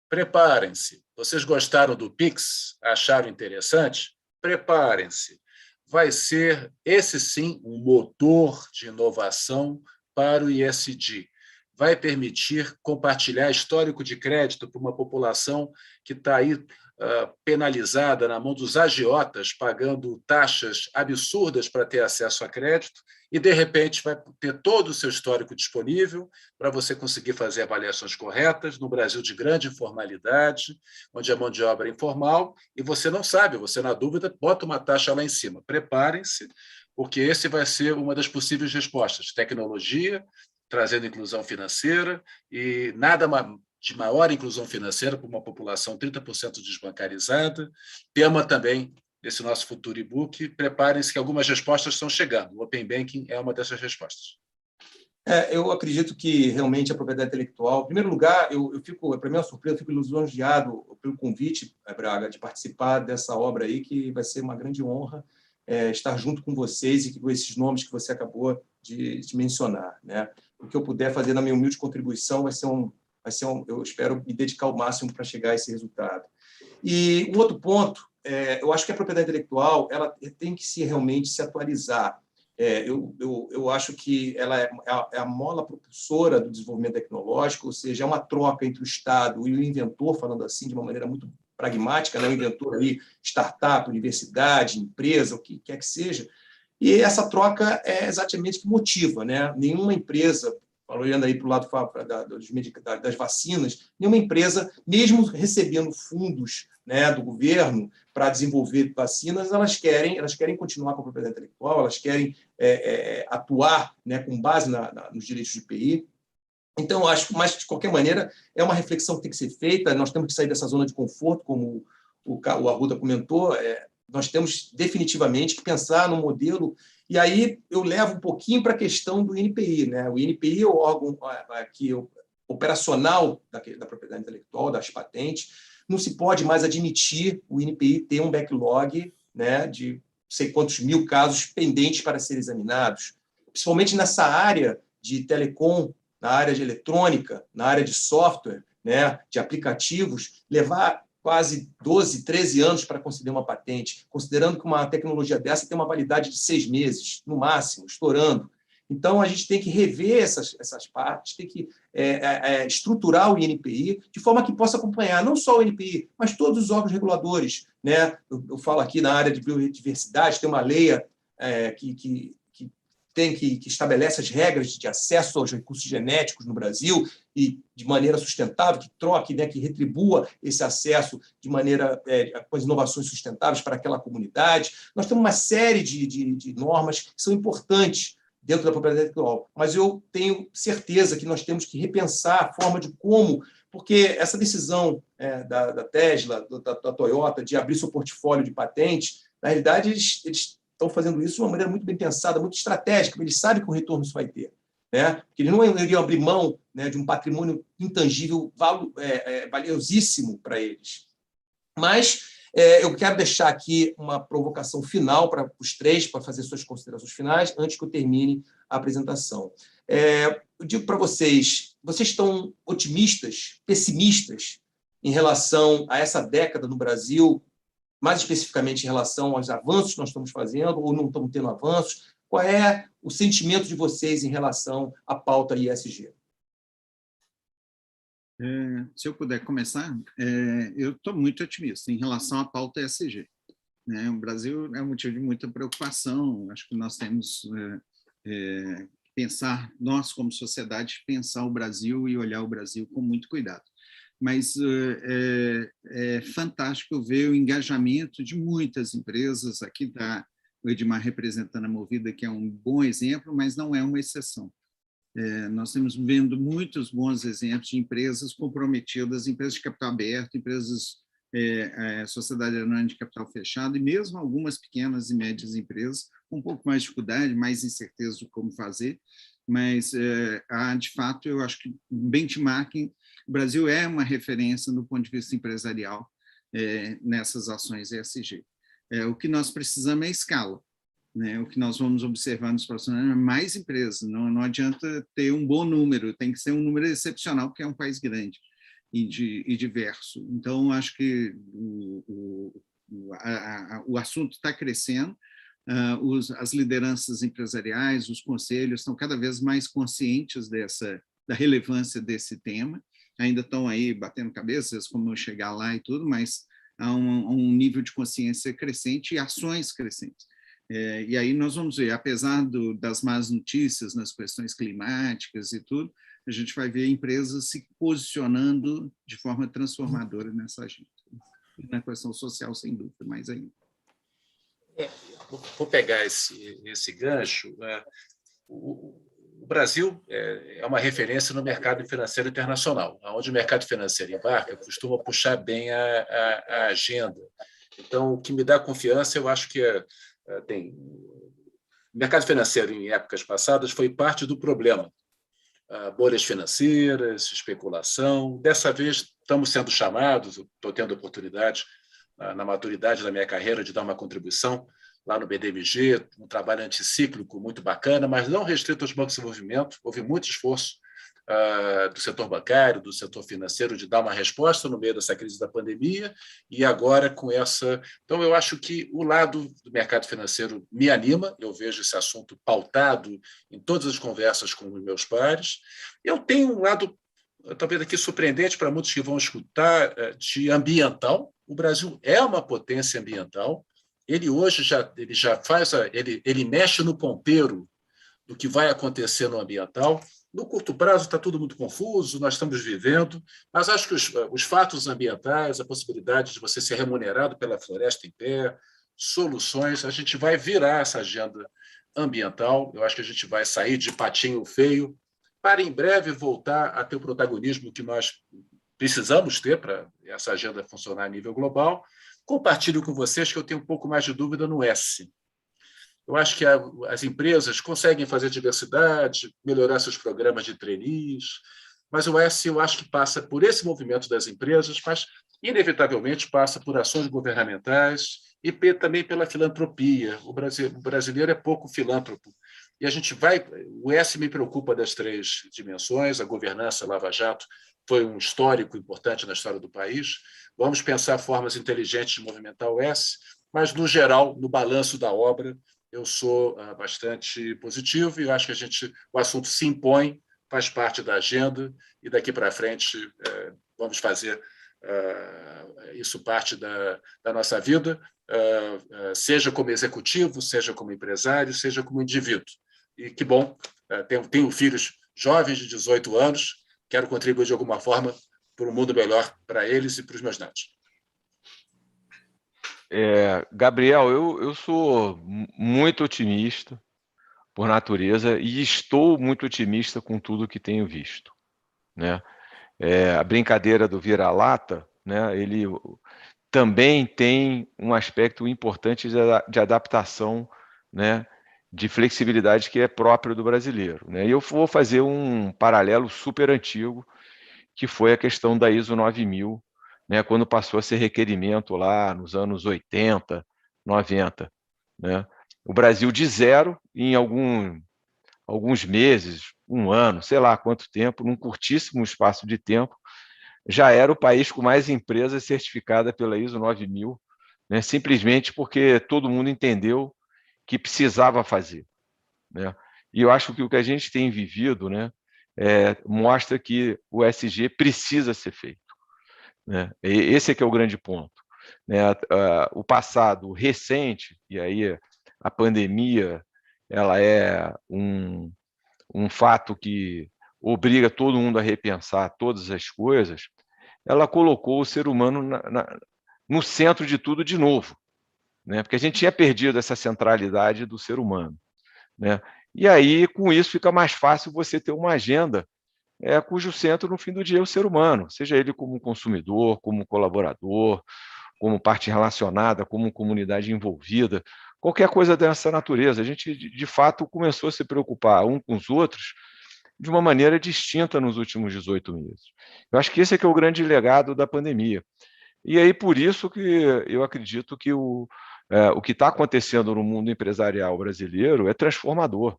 Preparem-se. Vocês gostaram do Pix? Acharam interessante? Preparem-se. Vai ser, esse sim, um motor de inovação para o ISD. Vai permitir compartilhar histórico de crédito para uma população que está aí penalizada na mão dos agiotas, pagando taxas absurdas para ter acesso a crédito, e, de repente, vai ter todo o seu histórico disponível para você conseguir fazer avaliações corretas no Brasil de grande informalidade, onde a mão de obra é informal, e você não sabe, você, na dúvida, bota uma taxa lá em cima. Preparem-se, porque esse vai ser uma das possíveis respostas. Tecnologia, trazendo inclusão financeira, e nada de maior inclusão financeira para uma população 30% desbancarizada. Tema também desse nosso futuro e-book. Preparem-se que algumas respostas estão chegando. O Open Banking é uma dessas respostas. Eu acredito que, realmente, a propriedade intelectual... Em primeiro lugar, para mim é uma surpresa, eu fico lisonjeado pelo convite, Braga, de participar dessa obra aí, que vai ser uma grande honra estar junto com vocês e com esses nomes que você acabou de mencionar, né? O que eu puder fazer na minha humilde contribuição eu espero me dedicar ao máximo para chegar a esse resultado. E um outro ponto, eu acho que a propriedade intelectual ela tem que realmente se atualizar. Eu acho que ela é a mola propulsora do desenvolvimento tecnológico, ou seja, é uma troca entre o Estado e o inventor, falando assim de uma maneira muito pragmática, né? O inventor ali, startup, universidade, empresa, o que quer que seja. E essa troca é exatamente o que motiva, né? Nenhuma empresa olhando aí para o lado das vacinas, nenhuma empresa, mesmo recebendo fundos, né, do governo para desenvolver vacinas, elas querem continuar com a propriedade intelectual, elas querem atuar, né, com base nos direitos de IPI. Então, acho que, mas, de qualquer maneira, é uma reflexão que tem que ser feita, nós temos que sair dessa zona de conforto, como o Arruda comentou, nós temos definitivamente que pensar no modelo, e aí eu levo um pouquinho para a questão do INPI. Né? O INPI é o órgão aqui, operacional da propriedade intelectual, das patentes, não se pode mais admitir o INPI ter um backlog, né, de não sei quantos mil casos pendentes para serem examinados, principalmente nessa área de telecom, na área de eletrônica, na área de software, né, de aplicativos, levar quase 12, 13 anos para conceder uma patente, considerando que uma tecnologia dessa tem uma validade de 6 meses, no máximo, estourando. Então, a gente tem que rever essas partes, tem que estruturar o INPI de forma que possa acompanhar não só o INPI, mas todos os órgãos reguladores. Né? Eu falo aqui na área de biodiversidade, tem uma lei que estabelece as regras de acesso aos recursos genéticos no Brasil e de maneira sustentável, que troque, né, que retribua esse acesso de maneira com as inovações sustentáveis para aquela comunidade. Nós temos uma série de normas que são importantes dentro da propriedade intelectual, mas eu tenho certeza que nós temos que repensar a forma de como, porque essa decisão da Tesla, da Toyota, de abrir seu portfólio de patentes, na realidade, eles estão fazendo isso de uma maneira muito bem pensada, muito estratégica, eles sabem que o retorno isso vai ter. Né? Porque eles não iriam abrir mão, né, de um patrimônio intangível valiosíssimo para eles. Mas eu quero deixar aqui uma provocação final para os três, para fazer suas considerações finais, antes que eu termine a apresentação. Eu digo para vocês estão otimistas, pessimistas em relação a essa década no Brasil, mais especificamente em relação aos avanços que nós estamos fazendo ou não estamos tendo avanços? Qual é o sentimento de vocês em relação à pauta ISG? Se eu puder começar, eu estou muito otimista em relação à pauta ESG. Né? O Brasil é um motivo de muita preocupação, acho que nós temos pensar, nós como sociedade, pensar o Brasil e olhar o Brasil com muito cuidado. Mas é fantástico ver o engajamento de muitas empresas, aqui está o Edmar representando a Movida, que é um bom exemplo, mas não é uma exceção. Nós estamos vendo muitos bons exemplos de empresas comprometidas, empresas de capital aberto, empresas, sociedade anônima de capital fechado, e mesmo algumas pequenas e médias empresas, com um pouco mais de dificuldade, mais incerteza de como fazer, mas, de fato, eu acho que benchmarking, o Brasil é uma referência no ponto de vista empresarial nessas ações ESG. O que nós precisamos é escala. Né? O que nós vamos observar nos próximos anos é mais empresas. Não adianta ter um bom número, tem que ser um número excepcional, porque é um país grande e diverso. Então, acho que o assunto está crescendo, as lideranças empresariais, os conselhos estão cada vez mais conscientes da relevância desse tema, ainda estão aí batendo cabeças, como chegar lá e tudo, mas há um nível de consciência crescente e ações crescentes. E aí nós vamos ver, apesar das más notícias nas questões climáticas e tudo, a gente vai ver empresas se posicionando de forma transformadora nessa agenda. E na questão social, sem dúvida, mais ainda. Vou pegar esse gancho. O Brasil é uma referência no mercado financeiro internacional, onde o mercado financeiro embarca, costuma puxar bem a agenda. Então, o que me dá confiança, eu acho que o mercado financeiro, em épocas passadas, foi parte do problema. Bolhas financeiras, especulação. Dessa vez, estamos sendo chamados, estou tendo a oportunidade, na maturidade da minha carreira, de dar uma contribuição lá no BDMG, um trabalho anticíclico muito bacana, mas não restrito aos bancos de desenvolvimento. Houve muito esforço do setor bancário, do setor financeiro, de dar uma resposta no meio dessa crise da pandemia, e agora com essa... Então, eu acho que o lado do mercado financeiro me anima, eu vejo esse assunto pautado em todas as conversas com os meus pares. Eu tenho um lado, talvez aqui surpreendente para muitos que vão escutar, de ambiental. O Brasil é uma potência ambiental, ele hoje já faz, ele mexe no ponteiro do que vai acontecer no ambiental. No curto prazo está tudo muito confuso, nós estamos vivendo, mas acho que os fatos ambientais, a possibilidade de você ser remunerado pela floresta em pé, soluções, a gente vai virar essa agenda ambiental. Eu acho que a gente vai sair de patinho feio para, em breve, voltar a ter o protagonismo que nós precisamos ter para essa agenda funcionar a nível global. Compartilho com vocês que eu tenho um pouco mais de dúvida no S. Eu acho que as empresas conseguem fazer diversidade, melhorar seus programas de trainees, mas o S eu acho que passa por esse movimento das empresas, mas inevitavelmente passa por ações governamentais e também pela filantropia. O brasileiro é pouco filântropo. E a gente vai. O S me preocupa das 3 dimensões, a governança Lava Jato foi um histórico importante na história do país. Vamos pensar formas inteligentes de movimentar o S, mas, no geral, no balanço da obra, eu sou bastante positivo e acho que o assunto se impõe, faz parte da agenda e daqui para frente vamos fazer isso parte da nossa vida, seja como executivo, seja como empresário, seja como indivíduo. E que bom, tenho filhos jovens de 18 anos, quero contribuir de alguma forma para um mundo melhor para eles e para os meus netos. Gabriel, eu sou muito otimista por natureza e estou muito otimista com tudo que tenho visto, né? A brincadeira do vira-lata, né? Ele também tem um aspecto importante de adaptação, né? De flexibilidade que é próprio do brasileiro, né? E eu vou fazer um paralelo super antigo, que foi a questão da ISO 9000, né? Quando passou a ser requerimento lá nos anos 80, 90, né? O Brasil de zero, em alguns meses, um ano, sei lá quanto tempo, num curtíssimo espaço de tempo, já era o país com mais empresas certificadas pela ISO 9000, né? Simplesmente porque todo mundo entendeu que precisava fazer, né? E eu acho que o que a gente tem vivido, né, mostra que o ESG precisa ser feito, né? Esse é que é o grande ponto, né? O passado recente, e aí a pandemia, ela é um fato que obriga todo mundo a repensar todas as coisas. Ela colocou o ser humano no centro de tudo de novo, né? Porque a gente tinha perdido essa centralidade do ser humano, né? E aí, com isso, fica mais fácil você ter uma agenda cujo centro, no fim do dia, é o ser humano, seja ele como consumidor, como colaborador, como parte relacionada, como comunidade envolvida, qualquer coisa dessa natureza. A gente, de fato, começou a se preocupar um com os outros de uma maneira distinta nos últimos 18 meses. Eu acho que esse é que é o grande legado da pandemia. E aí, por isso que eu acredito que o que está acontecendo no mundo empresarial brasileiro é transformador.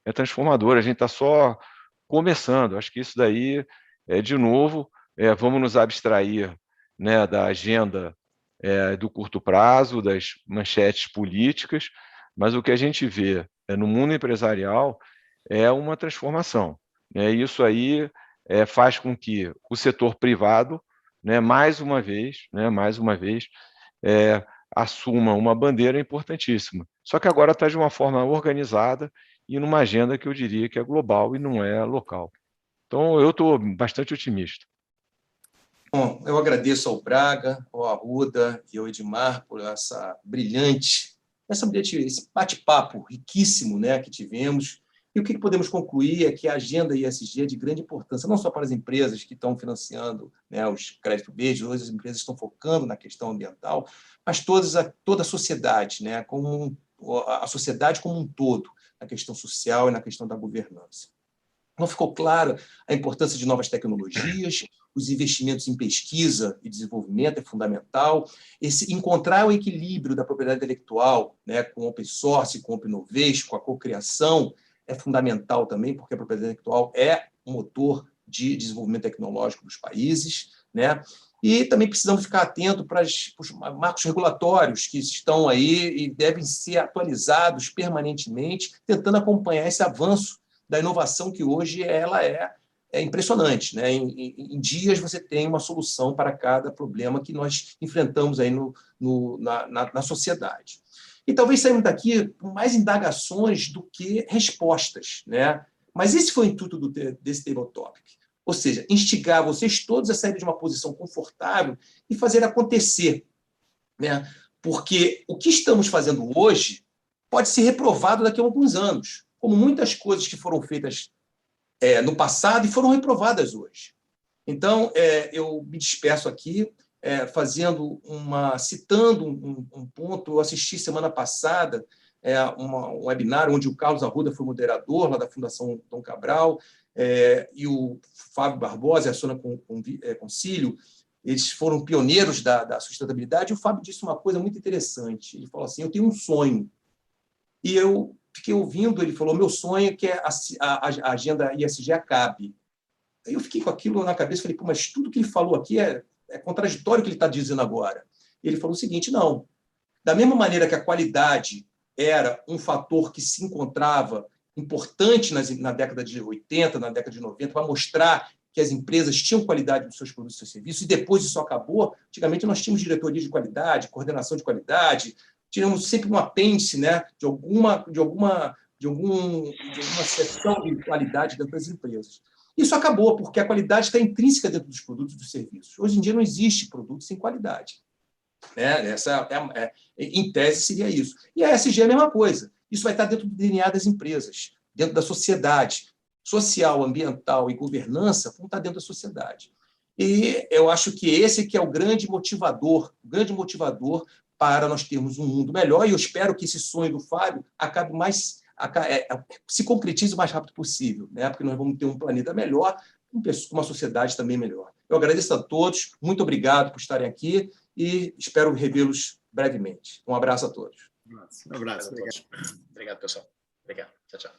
É transformador, a gente está só começando. Acho que isso daí, de novo, vamos nos abstrair, né, da agenda do curto prazo, das manchetes políticas, mas o que a gente vê no mundo empresarial é uma transformação, né? Isso aí faz com que o setor privado, né, mais uma vez, assuma uma bandeira importantíssima. Só que agora está de uma forma organizada e numa agenda que eu diria que é global e não é local. Então, eu estou bastante otimista. Bom, eu agradeço ao Braga, ao Arruda e ao Edmar por esse bate-papo riquíssimo, né, que tivemos. E o que podemos concluir é que a agenda ESG é de grande importância, não só para as empresas que estão financiando, né, os créditos verdes, hoje as empresas estão focando na questão ambiental, mas toda a sociedade, né, a sociedade como um todo, na questão social e na questão da governança. Não ficou claro a importância de novas tecnologias, os investimentos em pesquisa e desenvolvimento é fundamental, encontrar o equilíbrio da propriedade intelectual, né, com o open source, com o open innovation, com a cocriação, é fundamental também, porque a propriedade intelectual é um motor de desenvolvimento tecnológico dos países, né? E também precisamos ficar atentos para os marcos regulatórios que estão aí e devem ser atualizados permanentemente, tentando acompanhar esse avanço da inovação que hoje ela é impressionante, né? Em dias você tem uma solução para cada problema que nós enfrentamos aí na sociedade. E talvez saímos daqui com mais indagações do que respostas, né? Mas esse foi o intuito desse Table Topic, ou seja, instigar vocês todos a sair de uma posição confortável e fazer acontecer, né? Porque o que estamos fazendo hoje pode ser reprovado daqui a alguns anos, como muitas coisas que foram feitas no passado e foram reprovadas hoje. Então, eu me despeço aqui, citando um ponto. Eu assisti semana passada um webinar onde o Carlos Arruda foi moderador, lá da Fundação Dom Cabral, e o Fábio Barbosa e a Sônia Concílio, eles foram pioneiros da sustentabilidade, e o Fábio disse uma coisa muito interessante. Ele falou assim: eu tenho um sonho. E eu fiquei ouvindo, ele falou: meu sonho é que a agenda ESG acabe. Aí eu fiquei com aquilo na cabeça, falei: pô, mas tudo que ele falou aqui é contraditório o que ele está dizendo agora. Ele falou o seguinte: não, da mesma maneira que a qualidade era um fator que se encontrava importante na década de 80, na década de 90, para mostrar que as empresas tinham qualidade nos seus produtos e seus serviços, e depois isso acabou. Antigamente nós tínhamos diretoria de qualidade, coordenação de qualidade, tínhamos sempre um apêndice, né, de alguma seção de qualidade dentro das empresas. Isso acabou, porque a qualidade está intrínseca dentro dos produtos e dos serviços. Hoje em dia não existe produto sem qualidade. Em tese, seria isso. E a ESG é a mesma coisa. Isso vai estar dentro do DNA das empresas, dentro da sociedade. Social, ambiental e governança vão estar dentro da sociedade. E eu acho que esse que é o grande motivador para nós termos um mundo melhor, e eu espero que esse sonho do Fábio se concretize o mais rápido possível, né? Porque nós vamos ter um planeta melhor, com uma sociedade também melhor. Eu agradeço a todos, muito obrigado por estarem aqui e espero revê-los brevemente. Um abraço a todos. Um abraço. Obrigado, pessoal. Obrigado. Tchau, tchau.